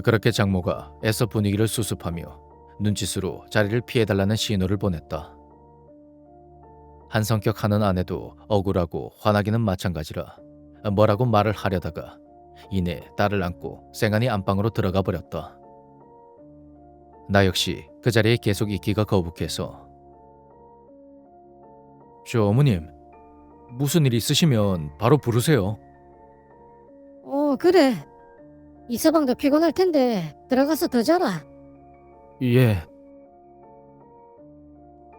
그렇게 장모가 애써 분위기를 수습하며 눈짓으로 자리를 피해달라는 신호를 보냈다. 한 성격 하는 아내도 억울하고 화나기는 마찬가지라 뭐라고 말을 하려다가 이내 딸을 안고 쌩안이 안방으로 들어가 버렸다. 나 역시 그 자리에 계속 있기가 거북해서 저 어머님, 무슨 일 있으시면 바로 부르세요. 그래. 이서방도 피곤할 텐데 들어가서 더 자라. 예.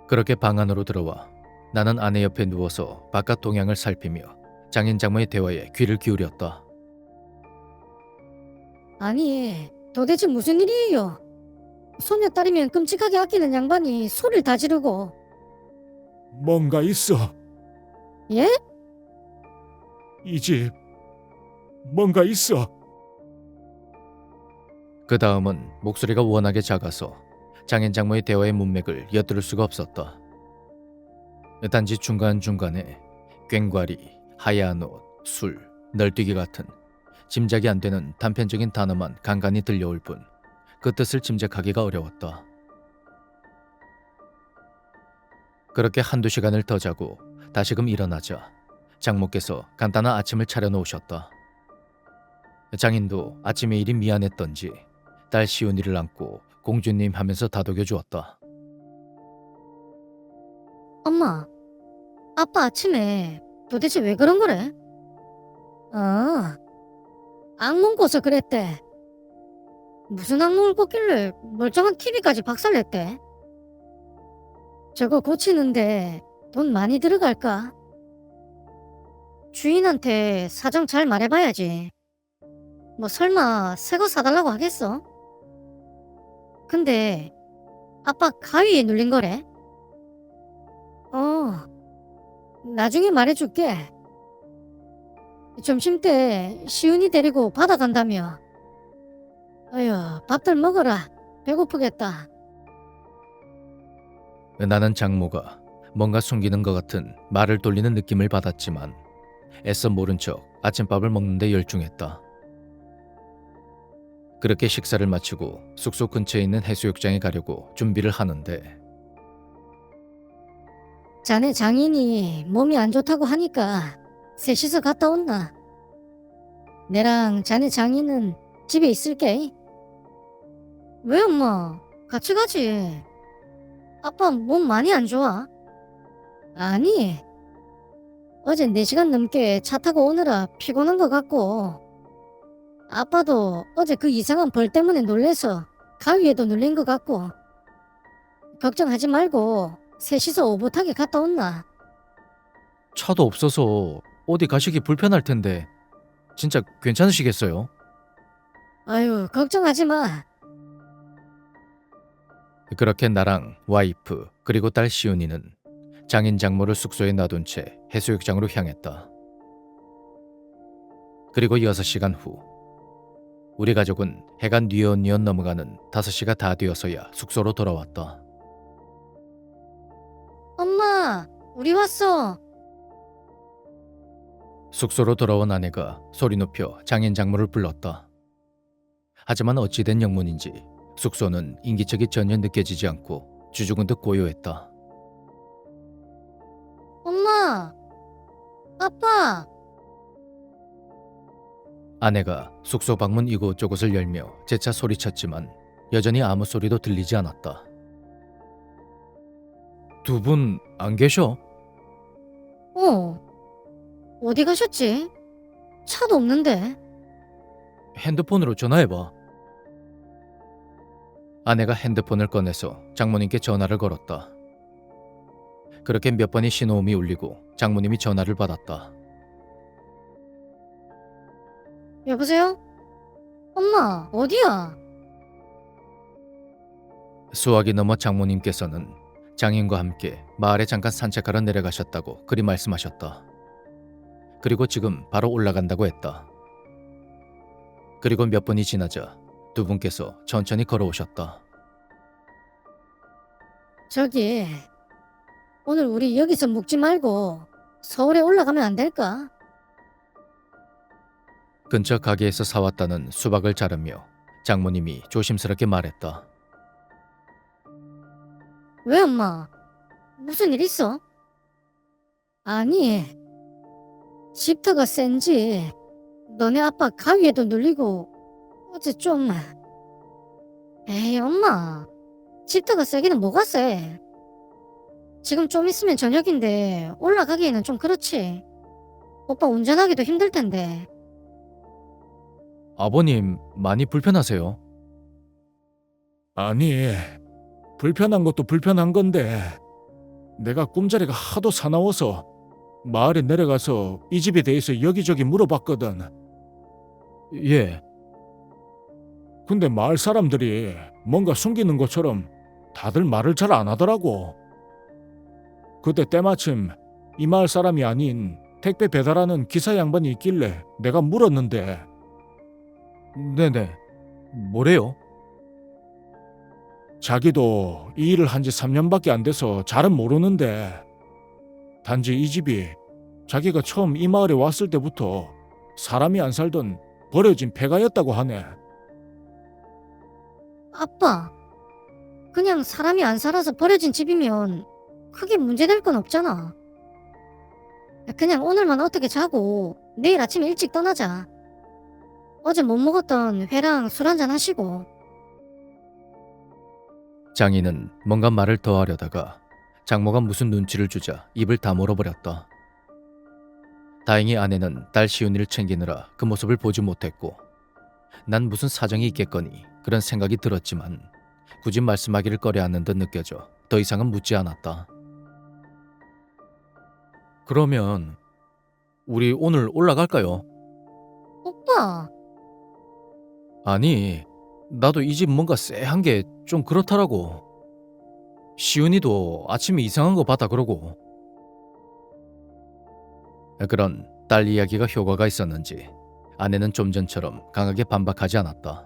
그렇게 방 안으로 들어와 나는 아내 옆에 누워서 바깥 동향을 살피며 장인 장모의 대화에 귀를 기울였다. 아니, 도대체 무슨 일이에요? 소녀딸이면 끔찍하게 아끼는 양반이 소리를 다 지르고. 뭔가 있어. 예? 이 집 뭔가 있어. 그 다음은 목소리가 워낙에 작아서 장인 장모의 대화의 문맥을 엿들을 수가 없었다. 단지 중간중간에 꽹과리, 하얀 옷, 술, 널뛰기 같은 짐작이 안 되는 단편적인 단어만 간간히 들려올 뿐 그 뜻을 짐작하기가 어려웠다. 그렇게 한두 시간을 더 자고 다시금 일어나자 장모께서 간단한 아침을 차려놓으셨다. 장인도 아침의 일이 미안했던지 딸 시온이를 안고 공주님 하면서 다독여 주었다. 엄마, 아빠 아침에 도대체 왜 그런 거래? 악몽 꿔서 그랬대. 무슨 악몽을 꿨길래 멀쩡한 TV까지 박살냈대? 저거 고치는데 돈 많이 들어갈까? 주인한테 사정 잘 말해봐야지. 뭐 설마 새 거 사달라고 하겠어? 근데 아빠 가위에 눌린 거래? 나중에 말해줄게. 점심때 시은이 데리고 바다 간다며. 어휴, 밥들 먹어라. 배고프겠다. 나는 장모가 뭔가 숨기는 것 같은 말을 돌리는 느낌을 받았지만 애써 모른 척 아침밥을 먹는데 열중했다. 그렇게 식사를 마치고 숙소 근처에 있는 해수욕장에 가려고 준비를 하는데 자네 장인이 몸이 안 좋다고 하니까 셋이서 갔다 온나. 내랑 자네 장인은 집에 있을게. 왜 엄마? 같이 가지. 아빠 몸 많이 안 좋아? 아니, 어제 4시간 넘게 차 타고 오느라 피곤한 것 같고 아빠도 어제 그 이상한 벌 때문에 놀래서 가위에도 눌린 것 같고. 걱정하지 말고 셋이서 오붓하게 갔다 온나. 차도 없어서 어디 가시기 불편할 텐데 진짜 괜찮으시겠어요? 아유, 걱정하지 마. 그렇게 나랑 와이프 그리고 딸 시온이는 장인 장모를 숙소에 놔둔 채 해수욕장으로 향했다. 그리고 6시간 후 우리 가족은 해가 뉘엿뉘엿 넘어가는 5시가 다 되어서야 숙소로 돌아왔다. 엄마, 우리 왔어. 숙소로 돌아온 아내가 소리 높여 장인 장모를 불렀다. 하지만 어찌된 영문인지 숙소는 인기척이 전혀 느껴지지 않고 주죽은 듯 고요했다. 엄마, 아빠. 아내가 숙소 방문 이곳저곳을 열며 재차 소리쳤지만 여전히 아무 소리도 들리지 않았다. 두 분 안 계셔? 어디 가셨지? 차도 없는데. 핸드폰으로 전화해봐. 아내가 핸드폰을 꺼내서 장모님께 전화를 걸었다. 그렇게 몇 번의 신호음이 울리고 장모님이 전화를 받았다. 여보세요? 엄마, 어디야? 수화기 넘어 장모님께서는 장인과 함께 마을에 잠깐 산책하러 내려가셨다고 그리 말씀하셨다. 그리고 지금 바로 올라간다고 했다. 그리고 몇 분이 지나자 두 분께서 천천히 걸어오셨다. 저기, 오늘 우리 여기서 묵지 말고 서울에 올라가면 안 될까? 근처 가게에서 사왔다는 수박을 자르며 장모님이 조심스럽게 말했다. 왜 엄마? 무슨 일 있어? 아니, 집터가 센지 너네 아빠 가위에도 눌리고 어제 좀... 에이 엄마, 집터가 세기는 뭐가 세? 지금 좀 있으면 저녁인데 올라가기에는 좀 그렇지. 오빠 운전하기도 힘들 텐데. 아버님 많이 불편하세요? 아니, 불편한 것도 불편한 건데 내가 꿈자리가 하도 사나워서 마을에 내려가서 이 집에 대해서 여기저기 물어봤거든. 예. 근데 마을 사람들이 뭔가 숨기는 것처럼 다들 말을 잘 안 하더라고. 그때 때마침 이 마을 사람이 아닌 택배 배달하는 기사 양반이 있길래 내가 물었는데 네네. 뭐래요? 자기도 이 일을 한 지 3년밖에 안 돼서 잘은 모르는데 단지 이 집이 자기가 처음 이 마을에 왔을 때부터 사람이 안 살던 버려진 폐가였다고 하네. 아빠, 그냥 사람이 안 살아서 버려진 집이면 크게 문제될 건 없잖아. 그냥 오늘만 어떻게 자고 내일 아침 일찍 떠나자. 어제 못 먹었던 회랑 술 한잔 하시고. 장인은 뭔가 말을 더 하려다가 장모가 무슨 눈치를 주자 입을 다물어버렸다. 다행히 아내는 딸 시윤이를 챙기느라 그 모습을 보지 못했고 난 무슨 사정이 있겠거니 그런 생각이 들었지만 굳이 말씀하기를 꺼려하는 듯 느껴져 더 이상은 묻지 않았다. 그러면 우리 오늘 올라갈까요? 오빠, 아니, 나도 이 집 뭔가 쎄한 게 좀 그렇더라고. 시윤이도 아침에 이상한 거 봤다 그러고. 그런 딸 이야기가 효과가 있었는지 아내는 좀 전처럼 강하게 반박하지 않았다.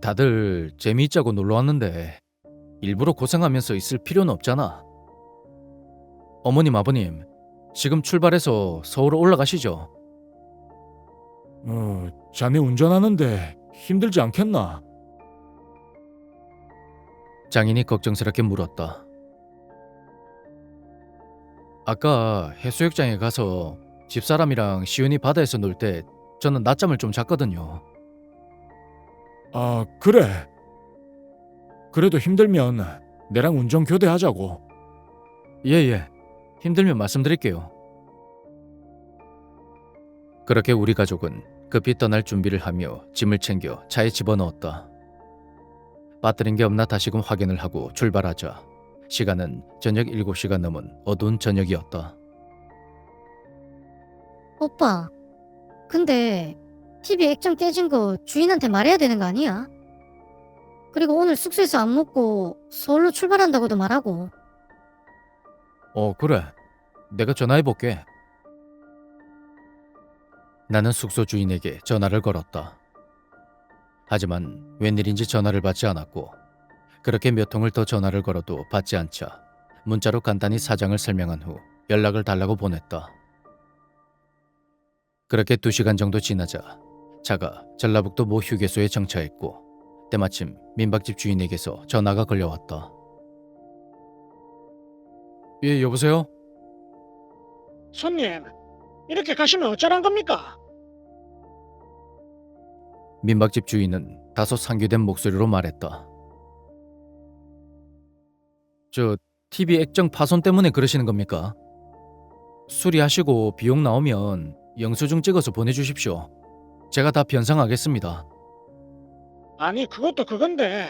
다들 재미있자고 놀러 왔는데 일부러 고생하면서 있을 필요는 없잖아. 어머님, 아버님, 지금 출발해서 서울 올라가시죠. 자네 운전하는데 힘들지 않겠나? 장인이 걱정스럽게 물었다. 아까 해수욕장에 가서 집사람이랑 시윤이 바다에서 놀 때 저는 낮잠을 좀 잤거든요. 아, 그래. 그래도 힘들면 내랑 운전 교대하자고. 예예. 힘들면 말씀드릴게요. 그렇게 우리 가족은 급히 떠날 준비를 하며 짐을 챙겨 차에 집어넣었다. 빠뜨린 게 없나 다시금 확인을 하고 출발하자 시간은 저녁 7시가 넘은 어두운 저녁이었다. 오빠. 근데 TV 액정 깨진 거 주인한테 말해야 되는 거 아니야? 그리고 오늘 숙소에서 안 먹고 서울로 출발한다고도 말하고. 그래. 내가 전화해볼게. 나는 숙소 주인에게 전화를 걸었다. 하지만 웬일인지 전화를 받지 않았고 그렇게 몇 통을 더 전화를 걸어도 받지 않자 문자로 간단히 사정을 설명한 후 연락을 달라고 보냈다. 그렇게 2시간 정도 지나자 차가 전라북도 모 휴게소에 정차했고 때마침 민박집 주인에게서 전화가 걸려왔다. 예, 여보세요? 손님, 이렇게 가시면 어쩌란 겁니까? 민박집 주인은 다소 상규된 목소리로 말했다. 저 TV 액정 파손 때문에 그러시는 겁니까? 수리하시고 비용 나오면 영수증 찍어서 보내주십시오. 제가 다 변상하겠습니다. 아니, 그것도 그건데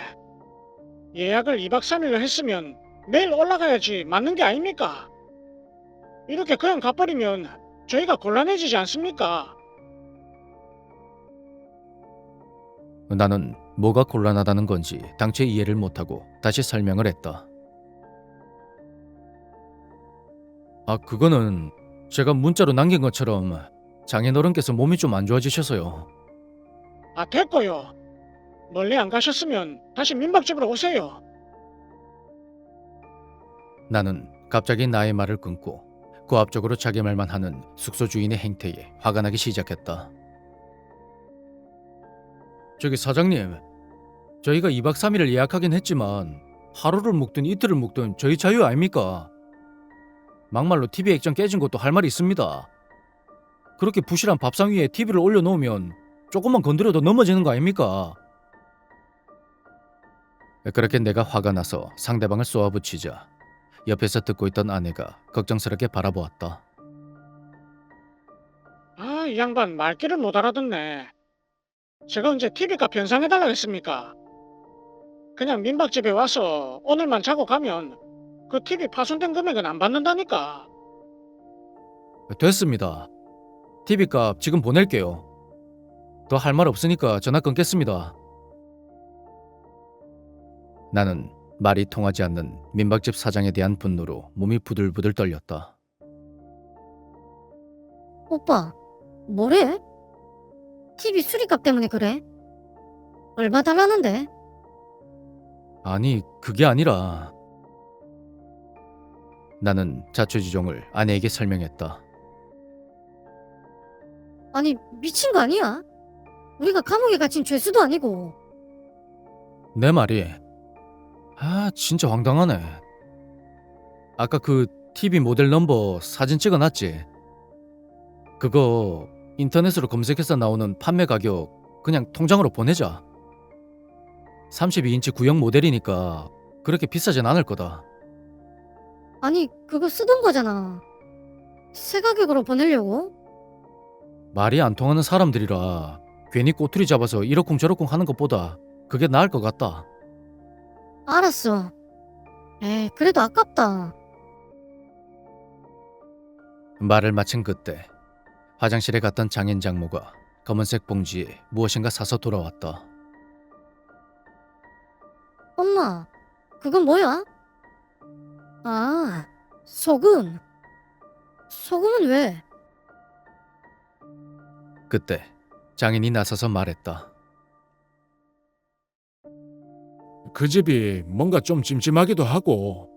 예약을 2박 3일로 했으면 내일 올라가야지 맞는 게 아닙니까? 이렇게 그냥 가버리면 저희가 곤란해지지 않습니까? 나는 뭐가 곤란하다는 건지 당최 이해를 못하고 다시 설명을 했다. 아, 그거는 제가 문자로 남긴 것처럼 장인어른께서 몸이 좀 안 좋아지셔서요. 아, 됐고요. 멀리 안 가셨으면 다시 민박집으로 오세요. 나는 갑자기 나의 말을 끊고 고압적으로 자기 말만 하는 숙소 주인의 행태에 화가 나기 시작했다. 저기 사장님, 저희가 2박 3일을 예약하긴 했지만 하루를 묵든 이틀을 묵든 저희 자유 아닙니까? 막말로 TV 액정 깨진 것도 할 말이 있습니다. 그렇게 부실한 밥상 위에 TV를 올려놓으면 조금만 건드려도 넘어지는 거 아닙니까? 그렇게 내가 화가 나서 상대방을 쏘아붙이자 옆에서 듣고 있던 아내가 걱정스럽게 바라보았다. 아, 이 양반 말귀를 못 알아듣네. 제가 언제 TV가 변상해달라 했습니까? 그냥 민박집에 와서 오늘만 자고 가면 그 TV 파손된 금액은 안 받는다니까. 됐습니다. TV값 지금 보낼게요. 더 할 말 없으니까 전화 끊겠습니다. 나는 말이 통하지 않는 민박집 사장에 대한 분노로 몸이 부들부들 떨렸다. 오빠, 뭐래? TV 수리값 때문에 그래? 얼마 달라는데? 아니, 그게 아니라 나는 자초지종을 아내에게 설명했다. 아니, 미친 거 아니야? 우리가 감옥에 갇힌 죄수도 아니고. 내 말이 진짜 황당하네. 아까 그 TV 모델 넘버 사진 찍어놨지? 그거 인터넷으로 검색해서 나오는 판매 가격 그냥 통장으로 보내자. 32인치 구형 모델이니까 그렇게 비싸진 않을 거다. 아니, 그거 쓰던 거잖아. 새 가격으로 보내려고? 말이 안 통하는 사람들이라 괜히 꼬투리 잡아서 이러쿵저러쿵 하는 것보다 그게 나을 것 같다. 알았어. 에이, 그래도 아깝다. 말을 마친 그때 화장실에 갔던 장인 장모가 검은색 봉지에 무엇인가 사서 돌아왔다. 엄마, 그건 뭐야? 아, 소금. 소금은 왜? 그때 장인이 나서서 말했다. 그 집이 뭔가 좀 찜찜하기도 하고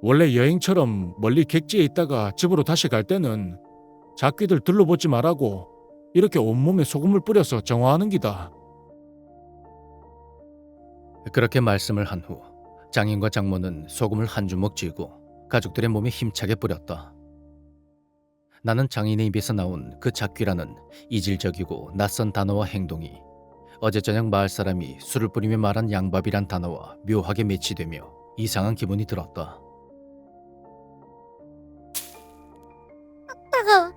원래 여행처럼 멀리 객지에 있다가 집으로 다시 갈 때는 작귀들 들러보지 말라고 이렇게 온몸에 소금을 뿌려서 정화하는 기다. 그렇게 말씀을 한 후 장인과 장모는 소금을 한 주먹 쥐고 가족들의 몸에 힘차게 뿌렸다. 나는 장인의 입에서 나온 그 작귀라는 이질적이고 낯선 단어와 행동이 어제 저녁 마을 사람이 술을 뿌리며 말한 양밥이란 단어와 묘하게 매치되며 이상한 기분이 들었다. 따가.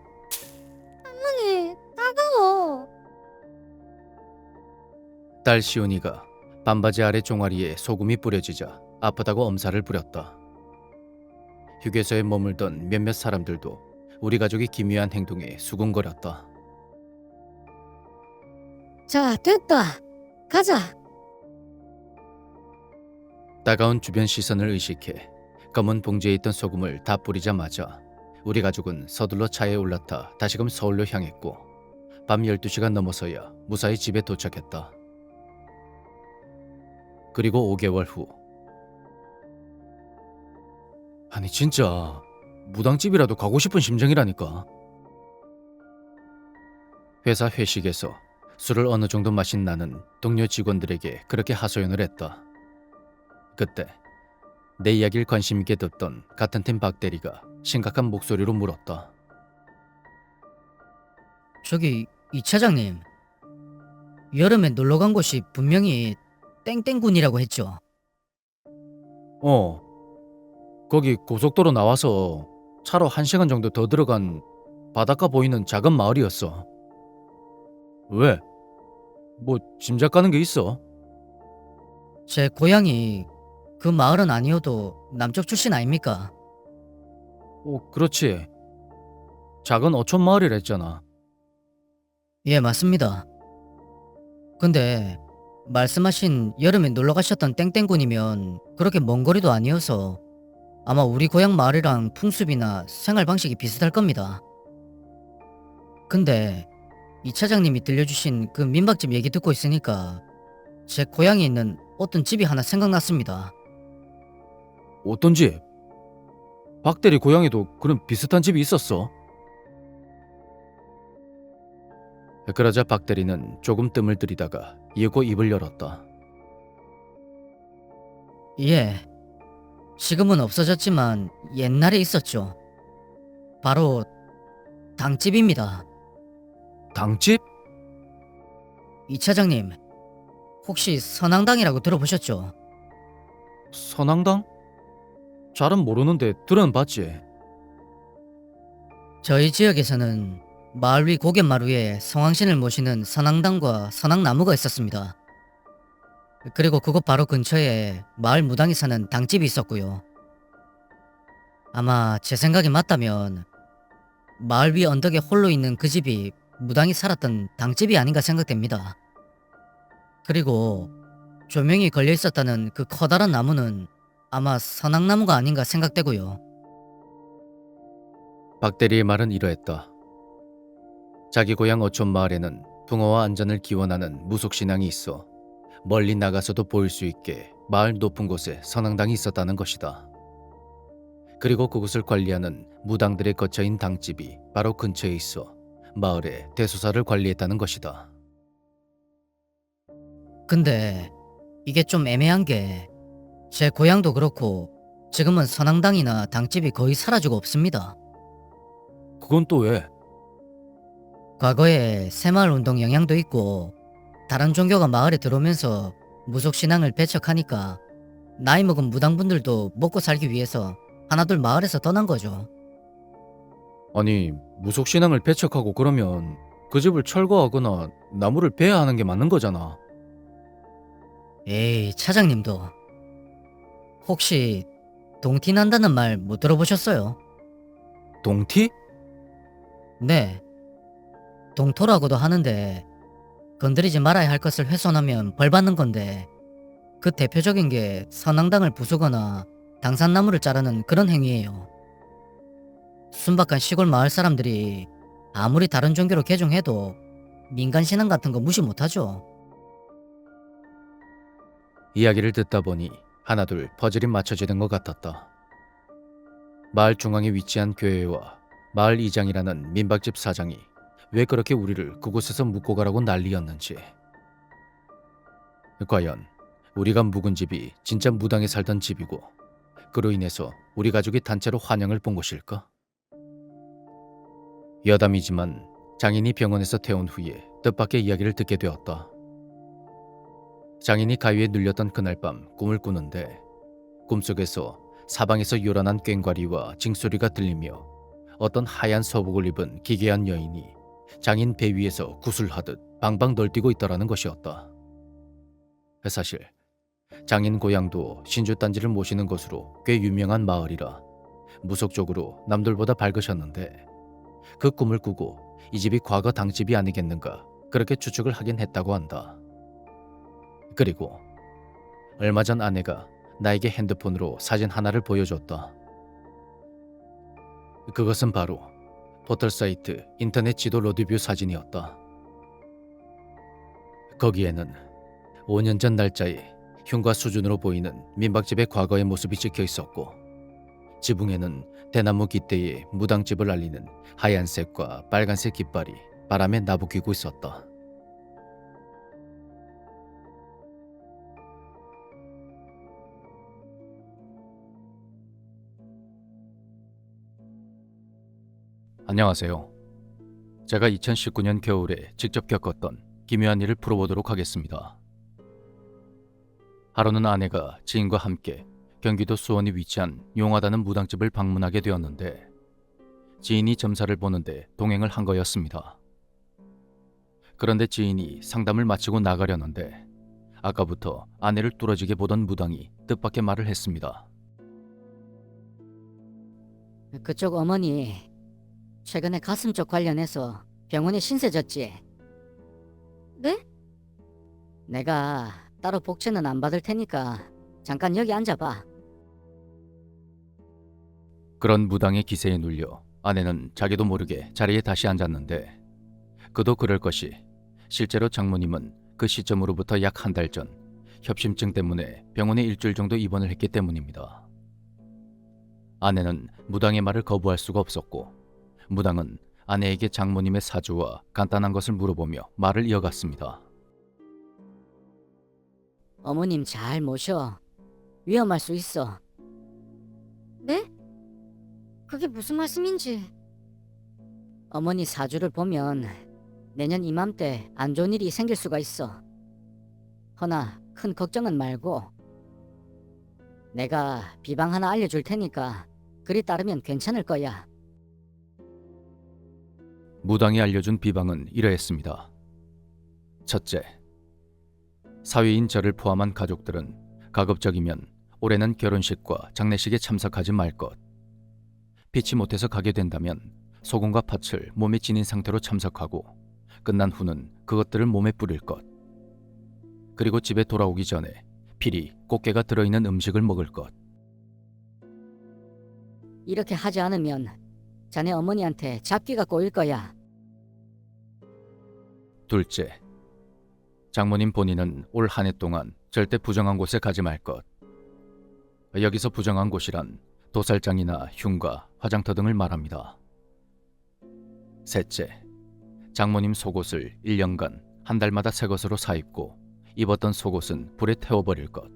할머니, 따가워. 딸 시온이가 반바지 아래 종아리에 소금이 뿌려지자 아프다고 엄살을 부렸다. 휴게소에 머물던 몇몇 사람들도 우리 가족의 기묘한 행동에 수군거렸다. 자, 됐다. 가자. 따가운 주변 시선을 의식해 검은 봉지에 있던 소금을 다 뿌리자마자 우리 가족은 서둘러 차에 올라타 다시금 서울로 향했고 밤 12시가 넘어서야 무사히 집에 도착했다. 그리고 5개월 후 아니 진짜 무당집이라도 가고 싶은 심정이라니까. 회사 회식에서 술을 어느 정도 마신 나는 동료 직원들에게 그렇게 하소연을 했다. 그때 내 이야기를 관심 있게 듣던 같은 팀 박 대리가 심각한 목소리로 물었다. 저기 이 차장님, 여름에 놀러 간 곳이 분명히 땡땡군이라고 했죠. 거기 고속도로 나와서 차로 1시간 정도 더 들어간 바닷가 보이는 작은 마을이었어. 왜? 뭐 짐작 가는 게 있어? 제 고향이 그 마을은 아니어도 남쪽 출신 아닙니까? 그렇지. 작은 어촌 마을이라 했잖아. 예, 맞습니다. 근데 말씀하신 여름에 놀러 가셨던 땡땡군이면 그렇게 먼 거리도 아니어서 아마 우리 고향 마을이랑 풍습이나 생활 방식이 비슷할 겁니다. 근데 이 차장님이 들려주신 그 민박집 얘기 듣고 있으니까 제 고향에 있는 어떤 집이 하나 생각났습니다. 어떤 집? 박대리 고향에도 그런 비슷한 집이 있었어? 그러자 박 대리는 조금 뜸을 들이다가 이윽고 입을 열었다. 예, 지금은 없어졌지만 옛날에 있었죠. 바로 당집입니다. 당집? 이 차장님, 혹시 선앙당이라고 들어보셨죠? 선앙당? 잘은 모르는데 들은 봤지. 저희 지역에서는 마을 위 고갯마루에 성황신을 모시는 선앙당과 선앙나무가 있었습니다. 그리고 그곳 바로 근처에 마을 무당이 사는 당집이 있었고요. 아마 제 생각이 맞다면 마을 위 언덕에 홀로 있는 그 집이 무당이 살았던 당집이 아닌가 생각됩니다. 그리고 조명이 걸려 있었다는 그 커다란 나무는 아마 선앙나무가 아닌가 생각되고요. 박 대리의 말은 이러했다. 자기 고향 어촌 마을에는 붕어와 안전을 기원하는 무속신앙이 있어 멀리 나가서도 보일 수 있게 마을 높은 곳에 선앙당이 있었다는 것이다. 그리고 그곳을 관리하는 무당들의 거처인 당집이 바로 근처에 있어 마을의 대소사를 관리했다는 것이다. 근데 이게 좀 애매한 게 제 고향도 그렇고 지금은 선앙당이나 당집이 거의 사라지고 없습니다. 그건 또 왜? 과거에 새마을 운동 영향도 있고 다른 종교가 마을에 들어오면서 무속신앙을 배척하니까 나이 먹은 무당분들도 먹고 살기 위해서 하나둘 마을에서 떠난 거죠. 아니, 무속신앙을 배척하고 그러면 그 집을 철거하거나 나무를 베야 하는 게 맞는 거잖아. 에이, 차장님도 혹시 동티 난다는 말 못 들어보셨어요? 동티? 네, 동토라고도 하는데 건드리지 말아야 할 것을 훼손하면 벌 받는 건데 그 대표적인 게 선앙당을 부수거나 당산나무를 자르는 그런 행위예요. 순박한 시골 마을 사람들이 아무리 다른 종교로 개종해도 민간신앙 같은 거 무시 못하죠. 이야기를 듣다 보니 하나둘 퍼즐이 맞춰지는 것 같았다. 마을 중앙에 위치한 교회와 마을 이장이라는 민박집 사장이 왜 그렇게 우리를 그곳에서 묵고 가라고 난리였는지. 과연 우리가 묵은 집이 진짜 무당이 살던 집이고 그로 인해서 우리 가족이 단체로 환영을 본 곳일까? 여담이지만 장인이 병원에서 퇴원 후에 뜻밖의 이야기를 듣게 되었다. 장인이 가위에 눌렸던 그날 밤 꿈을 꾸는데 꿈속에서 사방에서 요란한 꽹과리와 징소리가 들리며 어떤 하얀 서복을 입은 기괴한 여인이 장인 배 위에서 구슬하듯 방방 널뛰고 있더라는 것이었다. 사실 장인 고향도 신주단지를 모시는 것으로 꽤 유명한 마을이라 무속적으로 남들보다 밝으셨는데 그 꿈을 꾸고 이 집이 과거 당집이 아니겠는가 그렇게 추측을 하긴 했다고 한다. 그리고 얼마 전 아내가 나에게 핸드폰으로 사진 하나를 보여줬다. 그것은 바로 포털 사이트 인터넷 지도 로드뷰 사진이었다. 거기에는 5년 전 날짜에 흉과 수준으로 보이는 민박집의 과거의 모습이 찍혀 있었고 지붕에는 대나무 깃대에 무당집을 알리는 하얀색과 빨간색 깃발이 바람에 나부끼고 있었다. 안녕하세요. 제가 2019년 겨울에 직접 겪었던 기묘한 일을 풀어보도록 하겠습니다. 하루는 아내가 지인과 함께 경기도 수원에 위치한 용하다는 무당집을 방문하게 되었는데 지인이 점사를 보는데 동행을 한 거였습니다. 그런데 지인이 상담을 마치고 나가려는데 아까부터 아내를 뚫어지게 보던 무당이 뜻밖의 말을 했습니다. 그쪽 어머니 최근에 가슴 쪽 관련해서 병원에 신세졌지? 네? 내가 따로 복제는 안 받을 테니까 잠깐 여기 앉아봐. 그런 무당의 기세에 눌려 아내는 자기도 모르게 자리에 다시 앉았는데 그도 그럴 것이 실제로 장모님은 그 시점으로부터 약 한 달 전 협심증 때문에 병원에 일주일 정도 입원을 했기 때문입니다. 아내는 무당의 말을 거부할 수가 없었고 무당은 아내에게 장모님의 사주와 간단한 것을 물어보며 말을 이어갔습니다. 어머님 잘 모셔. 위험할 수 있어. 네? 그게 무슨 말씀인지. 어머니 사주를 보면 내년 이맘때 안 좋은 일이 생길 수가 있어. 허나 큰 걱정은 말고 내가 비방 하나 알려줄 테니까 그리 따르면 괜찮을 거야. 무당이 알려준 비방은 이러했습니다. 첫째, 사위인 저를 포함한 가족들은 가급적이면 올해는 결혼식과 장례식에 참석하지 말 것. 피치 못해서 가게 된다면 소금과 팥을 몸에 지닌 상태로 참석하고 끝난 후는 그것들을 몸에 뿌릴 것. 그리고 집에 돌아오기 전에 필히 꽃게가 들어있는 음식을 먹을 것. 이렇게 하지 않으면 자네 어머니한테 잡기가 꼬일 거야. 둘째, 장모님 본인은 올 한 해 동안 절대 부정한 곳에 가지 말 것. 여기서 부정한 곳이란 도살장이나 흉가, 화장터 등을 말합니다. 셋째, 장모님 속옷을 1년간 한 달마다 새 것으로 사입고 입었던 속옷은 불에 태워버릴 것.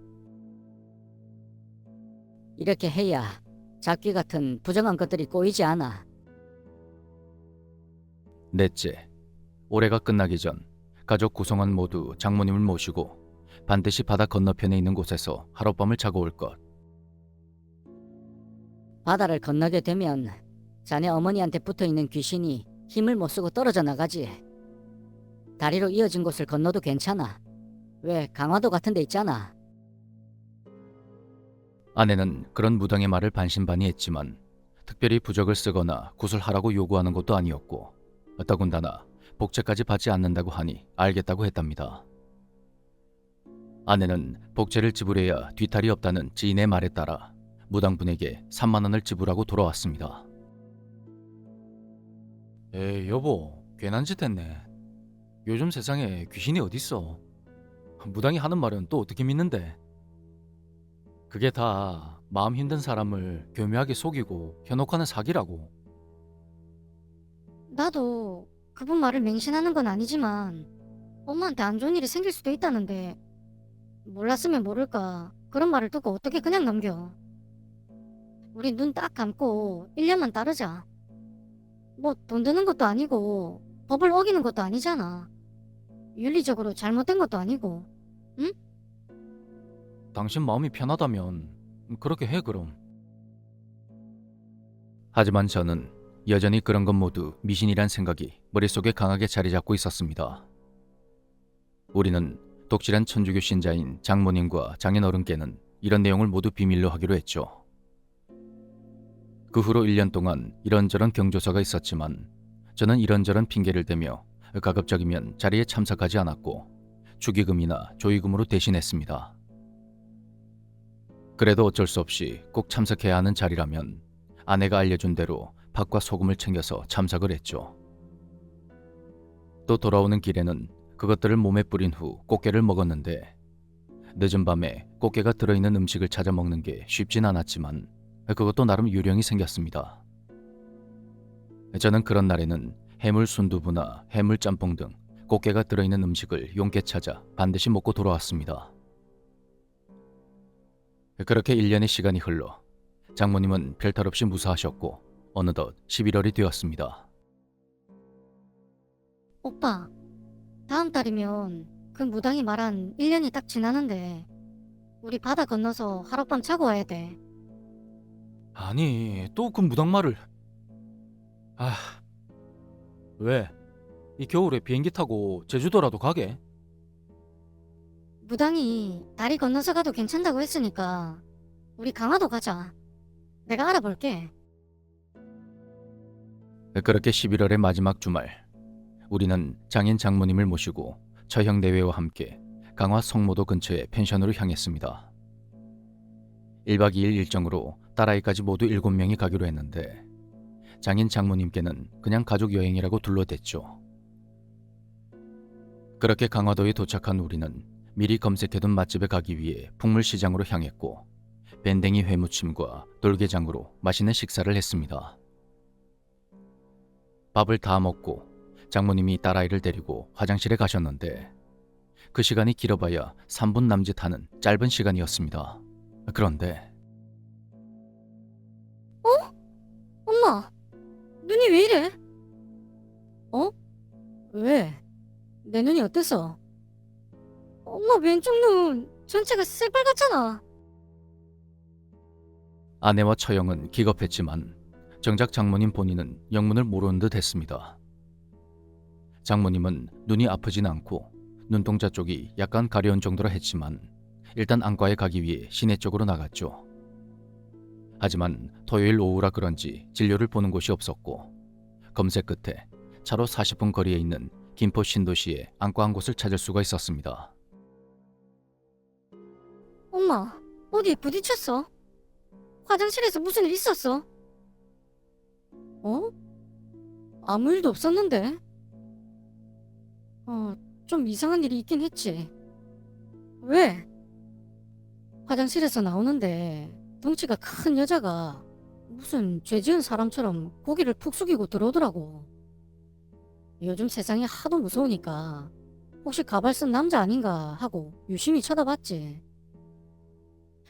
이렇게 해야 잡기 같은 부정한 것들이 꼬이지 않아. 넷째, 올해가 끝나기 전 가족 구성원 모두 장모님을 모시고 반드시 바다 건너편에 있는 곳에서 하룻밤을 자고 올 것. 바다를 건너게 되면 자네 어머니한테 붙어있는 귀신이 힘을 못 쓰고 떨어져 나가지. 다리로 이어진 곳을 건너도 괜찮아. 왜 강화도 같은 데 있잖아. 아내는 그런 무당의 말을 반신반의했지만 특별히 부적을 쓰거나 구슬하라고 요구하는 것도 아니었고 더군다나 복제까지 받지 않는다고 하니 알겠다고 했답니다. 아내는 복제를 지불해야 뒤탈이 없다는 지인의 말에 따라 무당분에게 3만 원을 지불하고 돌아왔습니다. 에이 여보, 괜한 짓 했네. 요즘 세상에 귀신이 어딨어. 무당이 하는 말은 또 어떻게 믿는데? 그게 다 마음 힘든 사람을 교묘하게 속이고 현혹하는 사기라고. 나도 그분 말을 맹신하는 건 아니지만 엄마한테 안 좋은 일이 생길 수도 있다는데 몰랐으면 모를까 그런 말을 듣고 어떻게 그냥 넘겨. 우리 눈 딱 감고 1년만 따르자. 뭐 돈 드는 것도 아니고 법을 어기는 것도 아니잖아. 윤리적으로 잘못된 것도 아니고. 당신 마음이 편하다면 그렇게 해 그럼. 하지만 저는 여전히 그런 것 모두 미신이란 생각이 머릿속에 강하게 자리 잡고 있었습니다. 우리는 독실한 천주교 신자인 장모님과 장인어른께는 이런 내용을 모두 비밀로 하기로 했죠. 그 후로 1년 동안 이런저런 경조사가 있었지만 저는 이런저런 핑계를 대며 가급적이면 자리에 참석하지 않았고 축의금이나 조의금으로 대신했습니다. 그래도 어쩔 수 없이 꼭 참석해야 하는 자리라면 아내가 알려준 대로 팥과 소금을 챙겨서 참석을 했죠. 또 돌아오는 길에는 그것들을 몸에 뿌린 후 꽃게를 먹었는데 늦은 밤에 꽃게가 들어있는 음식을 찾아 먹는 게 쉽진 않았지만 그것도 나름 요령이 생겼습니다. 저는 그런 날에는 해물 순두부나 해물 짬뽕 등 꽃게가 들어있는 음식을 용케 찾아 반드시 먹고 돌아왔습니다. 그렇게 1년의 시간이 흘러 장모님은 별탈 없이 무사하셨고 어느덧 11월이 되었습니다. 오빠, 다음 달이면 그 무당이 말한 1년이 딱 지나는데 우리 바다 건너서 하룻밤 자고 와야 돼. 아니 또 그 무당 말을. 아, 왜? 이 겨울에 비행기 타고 제주도라도 가게? 무당이 다리 건너서 가도 괜찮다고 했으니까 우리 강화도 가자. 내가 알아볼게. 그렇게 11월의 마지막 주말 우리는 장인 장모님을 모시고 처형 내외와 함께 강화 성모도 근처의 펜션으로 향했습니다. 1박 2일 일정으로 딸아이까지 모두 7명이 가기로 했는데 장인 장모님께는 그냥 가족 여행이라고 둘러댔죠. 그렇게 강화도에 도착한 우리는 미리 검색해둔 맛집에 가기 위해 풍물시장으로 향했고 밴댕이 회무침과 돌게장으로 맛있는 식사를 했습니다. 밥을 다 먹고 장모님이 딸아이를 데리고 화장실에 가셨는데 그 시간이 길어봐야 3분 남짓하는 짧은 시간이었습니다. 그런데 엄마, 눈이 왜 이래? 어? 왜? 내 눈이 '엄마 왼쪽 눈 전체가 새빨갛잖아.' 아내와 처형은 기겁했지만 정작 장모님 본인은 영문을 모르는 듯 했습니다. 장모님은 눈이 아프진 않고 눈동자 쪽이 약간 가려운 정도라 했지만 일단 안과에 가기 위해 시내 쪽으로 나갔죠. 하지만 토요일 오후라 그런지 진료를 보는 곳이 없었고 검색 끝에 차로 40분 거리에 있는 김포 신도시에 안과 한 곳을 찾을 수가 있었습니다. 엄마, 어디에 부딪혔어? 화장실에서 무슨 일 있었어? 어? 아무 일도 없었는데? 좀 이상한 일이 있긴 했지. 왜? 화장실에서 나오는데 덩치가 큰 여자가 무슨 죄 지은 사람처럼 고개를 푹 숙이고 들어오더라고. 요즘 세상이 하도 무서우니까 혹시 가발 쓴 남자 아닌가 하고 유심히 쳐다봤지.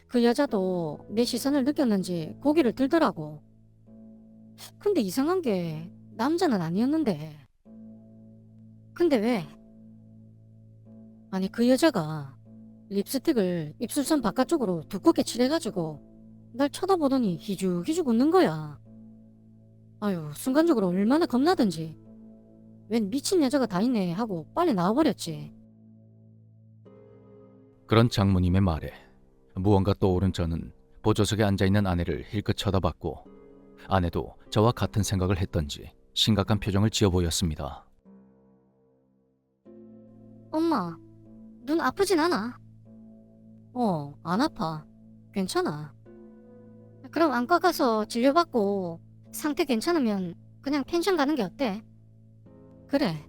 그 여자도 내 시선을 느꼈는지 고개를 들더라고. 근데 이상한 게 남자는 아니었는데. 근데 왜? 아니 그 여자가 립스틱을 입술선 바깥쪽으로 두껍게 칠해가지고 날 쳐다보더니 희죽희죽 웃는 거야. 아유 순간적으로 얼마나 겁나던지 웬 미친 여자가 다 있네 하고 빨리 나와버렸지. 그런 장모님의 말에 무언가 떠오른 저는 보조석에 앉아있는 아내를 힐끗 쳐다봤고 아내도 저와 같은 생각을 했던지 심각한 표정을 지어 보였습니다. 엄마, 눈 아프진 않아? 안 아파. 괜찮아. 그럼 안과 가서 진료받고 상태 괜찮으면 그냥 펜션 가는 게 어때? 그래.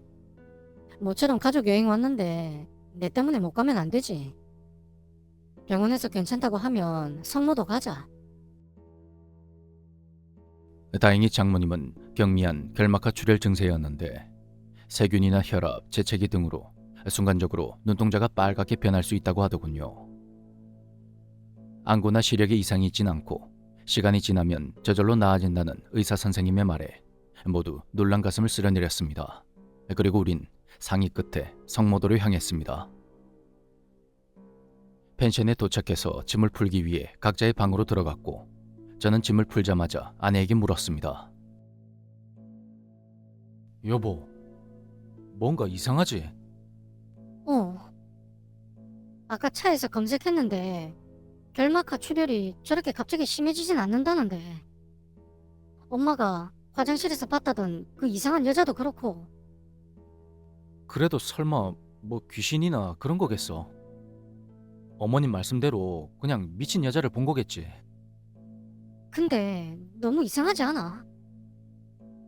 모처럼 가족 여행 왔는데 내 때문에 못 가면 안 되지. 병원에서 괜찮다고 하면 성모도 가자. 다행히 장모님은 경미한 결막하 출혈 증세였는데 세균이나 혈압, 재채기 등으로 순간적으로 눈동자가 빨갛게 변할 수 있다고 하더군요. 안구나 시력에 이상이 있진 않고 시간이 지나면 저절로 나아진다는 의사 선생님의 말에 모두 놀란 가슴을 쓸어내렸습니다. 그리고 우린 상의 끝에 성모도로 향했습니다. 펜션에 도착해서 짐을 풀기 위해 각자의 방으로 들어갔고 저는 짐을 풀자마자 아내에게 물었습니다. 여보, 뭔가 이상하지? 아까 차에서 검색했는데 결막하 출혈이 저렇게 갑자기 심해지진 않는다는데. 엄마가 화장실에서 봤다던 그 이상한 여자도 그렇고. 그래도 설마 뭐 귀신이나 그런 거겠어? 어머님 말씀대로 그냥 미친 여자를 본 거겠지. 근데 너무 이상하지 않아?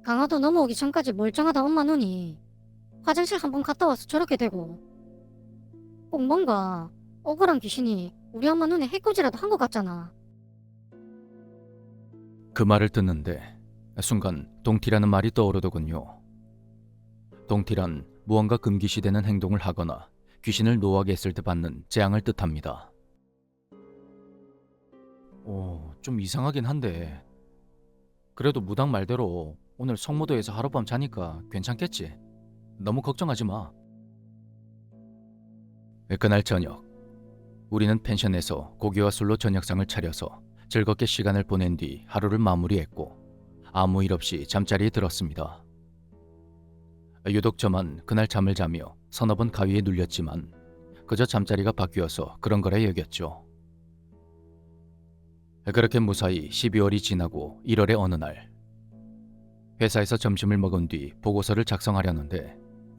강화도 넘어오기 전까지 멀쩡하다 엄마 눈이 화장실 한 번 갔다 와서 저렇게 되고 꼭 뭔가 억울한 귀신이 우리 엄마 눈에 해코지라도 한 것 같잖아. 그 말을 듣는데 순간 동티라는 말이 떠오르더군요. 동티란 무언가 금기시되는 행동을 하거나 귀신을 노하게 했을 때 받는 재앙을 뜻합니다. 좀 이상하긴 한데 그래도 무당 말대로 오늘 성모도에서 하룻밤 자니까 괜찮겠지? 너무 걱정하지 마. 그날 저녁 우리는 펜션에서 고기와 술로 저녁상을 차려서 즐겁게 시간을 보낸 뒤 하루를 마무리했고 아무 일 없이 잠자리에 들었습니다. 유독 저만 그날 잠을 자며 서너 번 가위에 눌렸지만 그저 잠자리가 바뀌어서 그런 거라 여겼죠. 그렇게 무사히 12월이 지나고 1월의 어느 날 회사에서 점심을 먹은 뒤 보고서를 작성하려는데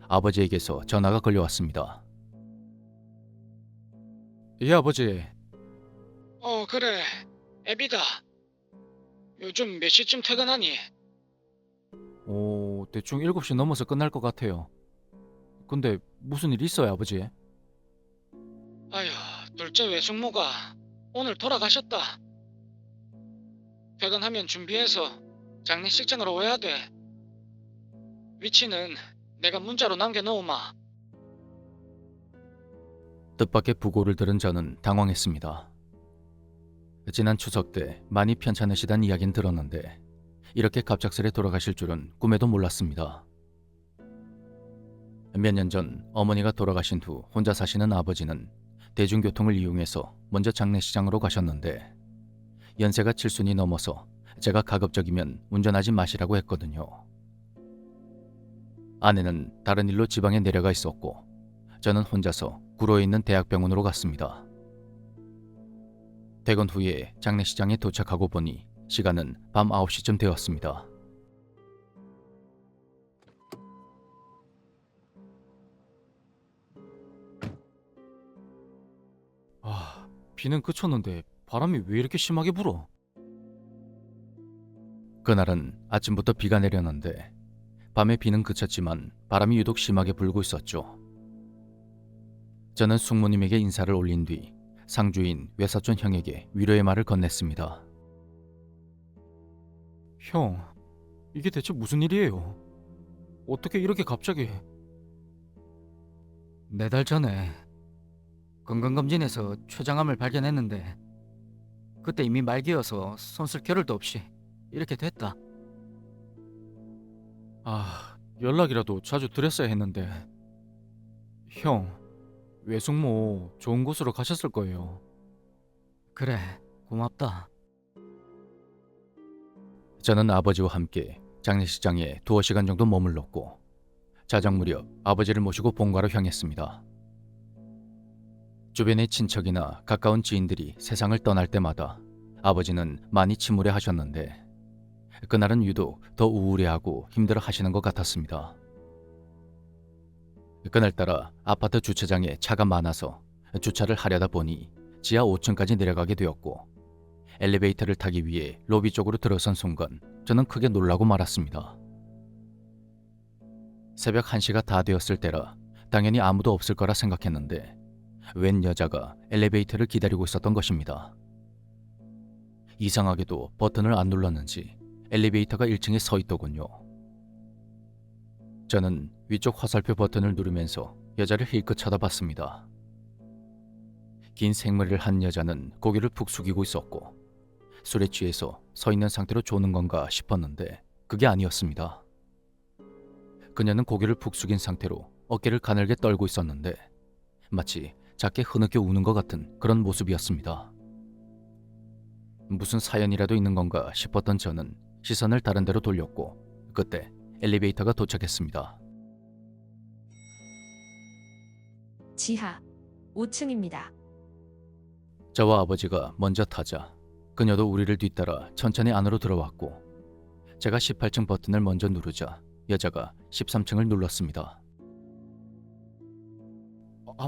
아버지에게서 전화가 걸려왔습니다. 예, 아버지. 그래. 애비다. 요즘 몇 시쯤 퇴근하니? 대충 7시 넘어서 끝날 것 같아요. 근데 무슨 일 있어요, 아버지? 아휴, 둘째 외숙모가 오늘 돌아가셨다. 퇴근하면 준비해서 장례식장으로 와야 돼. 위치는 내가 문자로 남겨놓으마. 뜻밖의 부고를 들은 저는 당황했습니다. 지난 추석 때 많이 편찮으시단 이야기는 들었는데 이렇게 갑작스레 돌아가실 줄은 꿈에도 몰랐습니다. 몇 년 전 어머니가 돌아가신 후 혼자 사시는 아버지는 대중교통을 이용해서 먼저 장례식장으로 가셨는데 연세가 7순이 넘어서 제가 가급적이면 운전하지 마시라고 했거든요. 아내는 다른 일로 지방에 내려가 있었고 저는 혼자서 구로에 있는 대학병원으로 갔습니다. 퇴근 후에 장례식장에 도착하고 보니 시간은 밤 9시쯤 되었습니다. 비는 그쳤는데 바람이 왜 이렇게 심하게 불어? 그날은 아침부터 비가 내렸는데 밤에 비는 그쳤지만 바람이 유독 심하게 불고 있었죠. 저는 숙모님에게 인사를 올린 뒤 상주인 외사촌 형에게 위로의 말을 건넸습니다. 형, 이게 대체 무슨 일이에요? 어떻게 이렇게 갑자기? 4달 전에 건강검진에서 췌장암을 발견했는데 그때 이미 말기여서 손 쓸 겨를도 없이 이렇게 됐다. 연락이라도 자주 드렸어야 했는데. 형, 외숙모 좋은 곳으로 가셨을 거예요. 그래, 고맙다. 저는 아버지와 함께 장례식장에 2시간 정도 머물렀고 자정 무렵 아버지를 모시고 본가로 향했습니다. 주변의 친척이나 가까운 지인들이 세상을 떠날 때마다 아버지는 많이 침울해 하셨는데 그날은 유독 더 우울해하고 힘들어 하시는 것 같았습니다. 그날따라 아파트 주차장에 차가 많아서 주차를 하려다 보니 지하 5층까지 내려가게 되었고 엘리베이터를 타기 위해 로비 쪽으로 들어선 순간 저는 크게 놀라고 말았습니다. 새벽 1시가 다 되었을 때라 당연히 아무도 없을 거라 생각했는데 웬 여자가 엘리베이터를 기다리고 있었던 것입니다. 이상하게도 버튼을 안 눌렀는지 엘리베이터가 1층에 서 있더군요. 저는 위쪽 화살표 버튼을 누르면서 여자를 힐끗 쳐다봤습니다. 긴 생머리를 한 여자는 고개를 푹 숙이고 있었고 술에 취해서 서 있는 상태로 조는 건가 싶었는데 그게 아니었습니다. 그녀는 고개를 푹 숙인 상태로 어깨를 가늘게 떨고 있었는데 마치 작게 흐느껴 우는 것 같은 그런 모습이었습니다. 무슨 사연이라도 있는 건가 싶었던 저는 시선을 다른 데로 돌렸고 그때 엘리베이터가 도착했습니다. 지하 5층입니다. 저와 아버지가 먼저 타자 그녀도 우리를 뒤따라 천천히 안으로 들어왔고 제가 18층 버튼을 먼저 누르자 여자가 13층을 눌렀습니다.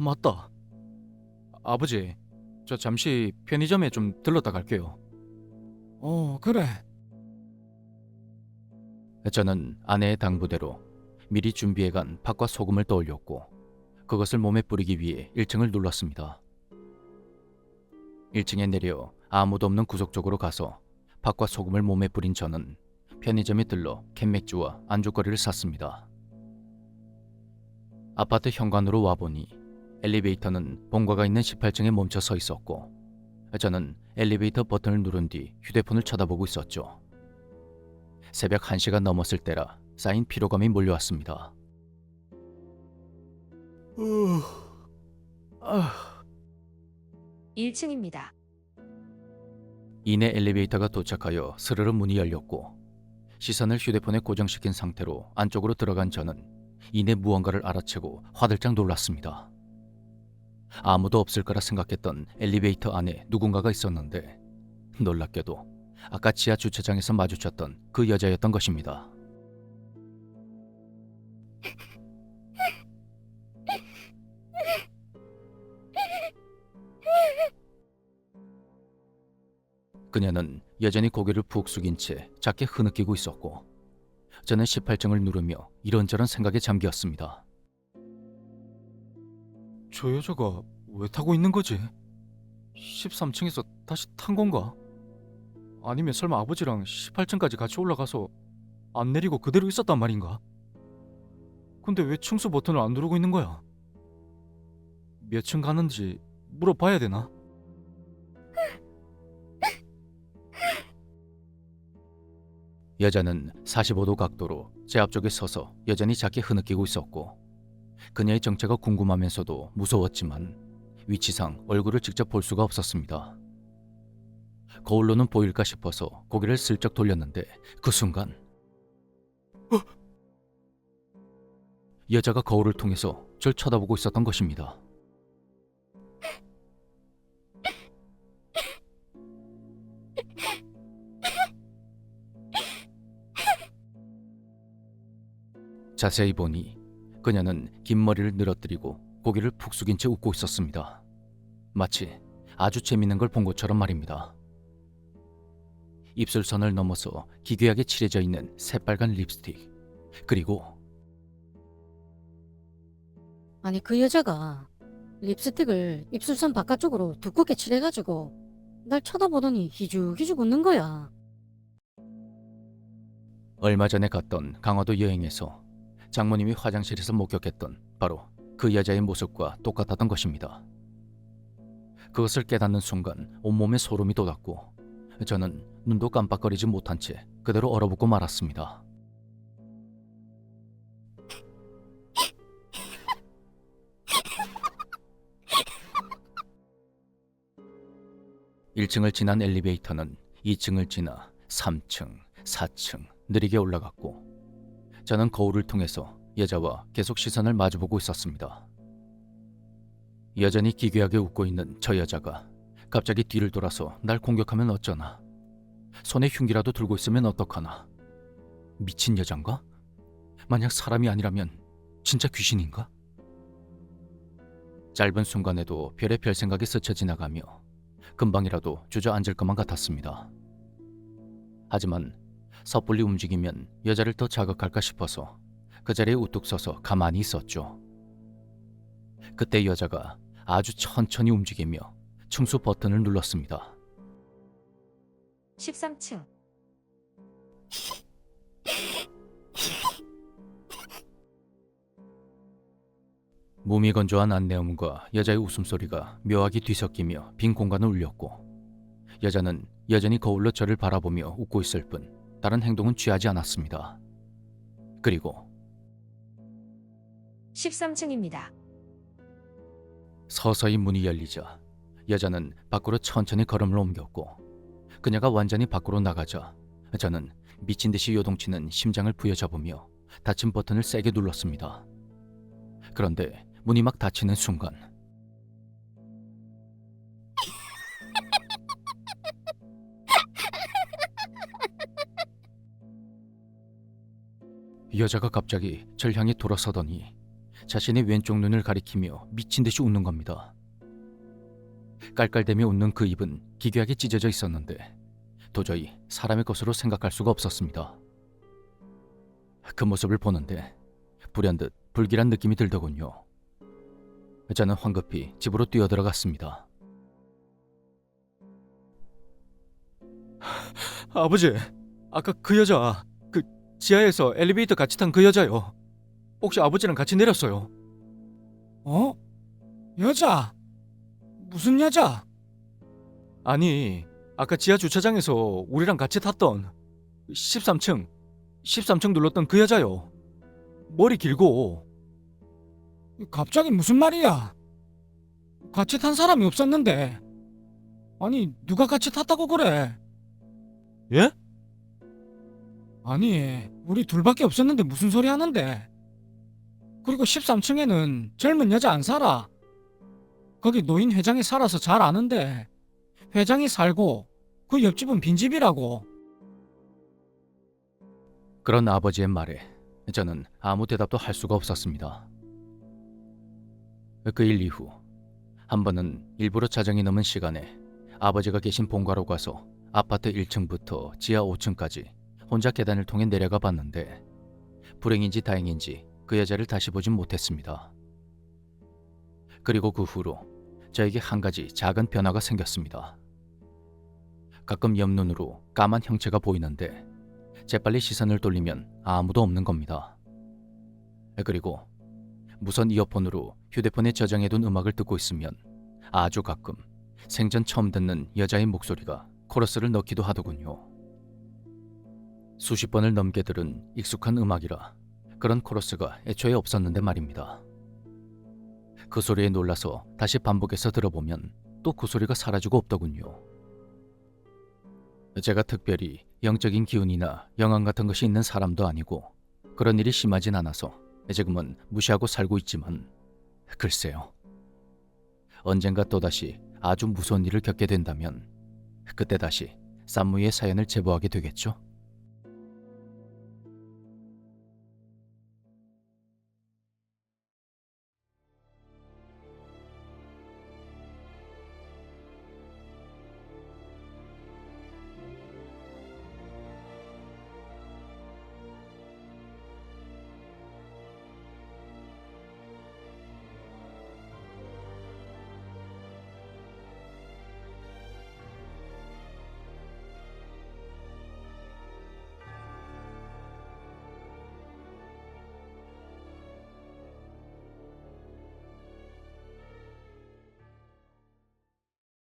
맞다. 아버지, 저 잠시 편의점에 좀 들렀다 갈게요. 그래. 저는 아내의 당부대로 미리 준비해간 팥과 소금을 떠올렸고 그것을 몸에 뿌리기 위해 1층을 눌렀습니다. 1층에 내려 아무도 없는 구석 쪽으로 가서 팥과 소금을 몸에 뿌린 저는 편의점에 들러 캔맥주와 안주거리를 샀습니다. 아파트 현관으로 와보니 엘리베이터는 본가가 있는 18층에 멈춰 서 있었고 저는 엘리베이터 버튼을 누른 뒤 휴대폰을 쳐다보고 있었죠. 새벽 1시가 넘었을 때라 쌓인 피로감이 몰려왔습니다. 1층입니다. 이내 엘리베이터가 도착하여 스르르 문이 열렸고 시선을 휴대폰에 고정시킨 상태로 안쪽으로 들어간 저는 이내 무언가를 알아채고 화들짝 놀랐습니다. 아무도 없을 거라 생각했던 엘리베이터 안에 누군가가 있었는데 놀랍게도 아까 지하 주차장에서 마주쳤던 그 여자였던 것입니다. 그녀는 여전히 고개를 푹 숙인 채 작게 흐느끼고 있었고 저는 18층을 누르며 이런저런 생각에 잠겼습니다. 저 여자가 왜 타고 있는 거지? 13층에서 다시 탄 건가? 아니면 설마 아버지랑 18층까지 같이 올라가서 안 내리고 그대로 있었단 말인가? 근데 왜 층수 버튼을 안 누르고 있는 거야? 몇 층 가는지 물어봐야 되나? 여자는 45도 각도로 제 앞쪽에 서서 여전히 작게 흐느끼고 있었고 그녀의 정체가 궁금하면서도 무서웠지만 위치상 얼굴을 직접 볼 수가 없었습니다. 거울로는 보일까 싶어서 고개를 슬쩍 돌렸는데 그 순간 여자가 거울을 통해서 절 쳐다보고 있었던 것입니다. 자세히 보니 그녀는 긴 머리를 늘어뜨리고 고개를 푹 숙인 채 웃고 있었습니다. 마치 아주 재밌는 걸 본 것처럼 말입니다. 입술선을 넘어서 기괴하게 칠해져 있는 새빨간 립스틱, 그리고 아니 그 여자가 립스틱을 입술선 바깥쪽으로 두껍게 칠해가지고 날 쳐다보더니 희죽희죽 웃는 거야. 얼마 전에 갔던 강화도 여행에서 장모님이 화장실에서 목격했던 바로 그 여자의 모습과 똑같았던 것입니다. 그것을 깨닫는 순간 온몸에 소름이 돋았고 저는 눈도 깜빡거리지 못한 채 그대로 얼어붙고 말았습니다. (1층을) 지난 엘리베이터는 2층을 지나 3층, 4층 느리게 올라갔고 저는 거울을 통해서 여자와 계속 시선을 마주보고 있었습니다. 여전히 기괴하게 웃고 있는 저 여자가 갑자기 뒤를 돌아서 날 공격하면 어쩌나. 손에 흉기라도 들고 있으면 어떡하나. 미친 여잔가? 만약 사람이 아니라면 진짜 귀신인가? 짧은 순간에도 별의별 생각이 스쳐 지나가며 금방이라도 주저앉을 것만 같았습니다. 하지만 섣불리 움직이면 여자를 더 자극할까 싶어서 그 자리에 우뚝 서서 가만히 있었죠. 그때 여자가 아주 천천히 움직이며 층수 버튼을 눌렀습니다. 13층. 무미건조한 안내음과 여자의 웃음소리가 묘하게 뒤섞이며 빈 공간을 울렸고 여자는 여전히 거울로 저를 바라보며 웃고 있을 뿐 다른 행동은 취하지 않았습니다. 그리고 13층입니다. 서서히 문이 열리자 여자는 밖으로 천천히 걸음을 옮겼고 그녀가 완전히 밖으로 나가자 저는 미친 듯이 요동치는 심장을 부여잡으며 닫힌 버튼을 세게 눌렀습니다. 그런데 문이 막 닫히는 순간 여자가 갑자기 절 향해 돌아서더니 자신의 왼쪽 눈을 가리키며 미친 듯이 웃는 겁니다. 깔깔대며 웃는 그 입은 기괴하게 찢어져 있었는데 도저히 사람의 것으로 생각할 수가 없었습니다. 그 모습을 보는데 불현듯 불길한 느낌이 들더군요. 저는 황급히 집으로 뛰어들어갔습니다. 아버지, 아까 그 여자, 그 지하에서 엘리베이터 같이 탄 그 여자요. 혹시 아버지랑 같이 내렸어요? 어? 여자? 무슨 여자? 아니, 아까 지하 주차장에서 우리랑 같이 탔던 13층 눌렀던 그 여자요. 머리 길고. 갑자기 무슨 말이야? 같이 탄 사람이 없었는데. 아니, 누가 같이 탔다고 그래? 예? 아니, 우리 둘밖에 없었는데 무슨 소리 하는데? 그리고 13층에는 젊은 여자 안 살아. 거기 노인 회장이 살아서 잘 아는데 회장이 살고 그 옆집은 빈집이라고. 그런 아버지의 말에 저는 아무 대답도 할 수가 없었습니다. 그 일 이후 한 번은 일부러 자정이 넘은 시간에 아버지가 계신 본가로 가서 아파트 1층부터 지하 5층까지 혼자 계단을 통해 내려가 봤는데 불행인지 다행인지 그 여자를 다시 보진 못했습니다. 그리고 그 후로 저에게 한 가지 작은 변화가 생겼습니다. 가끔 옆눈으로 까만 형체가 보이는데 재빨리 시선을 돌리면 아무도 없는 겁니다. 그리고 무선 이어폰으로 휴대폰에 저장해둔 음악을 듣고 있으면 아주 가끔 생전 처음 듣는 여자의 목소리가 코러스를 넣기도 하더군요. 수십 번을 넘게 들은 익숙한 음악이라 그런 코러스가 애초에 없었는데 말입니다. 그 소리에 놀라서 다시 반복해서 들어보면 또 그 소리가 사라지고 없더군요. 제가 특별히 영적인 기운이나 영향 같은 것이 있는 사람도 아니고 그런 일이 심하진 않아서 지금은 무시하고 살고 있지만 글쎄요. 언젠가 또다시 아주 무서운 일을 겪게 된다면 그때 다시 쌈무의 사연을 제보하게 되겠죠.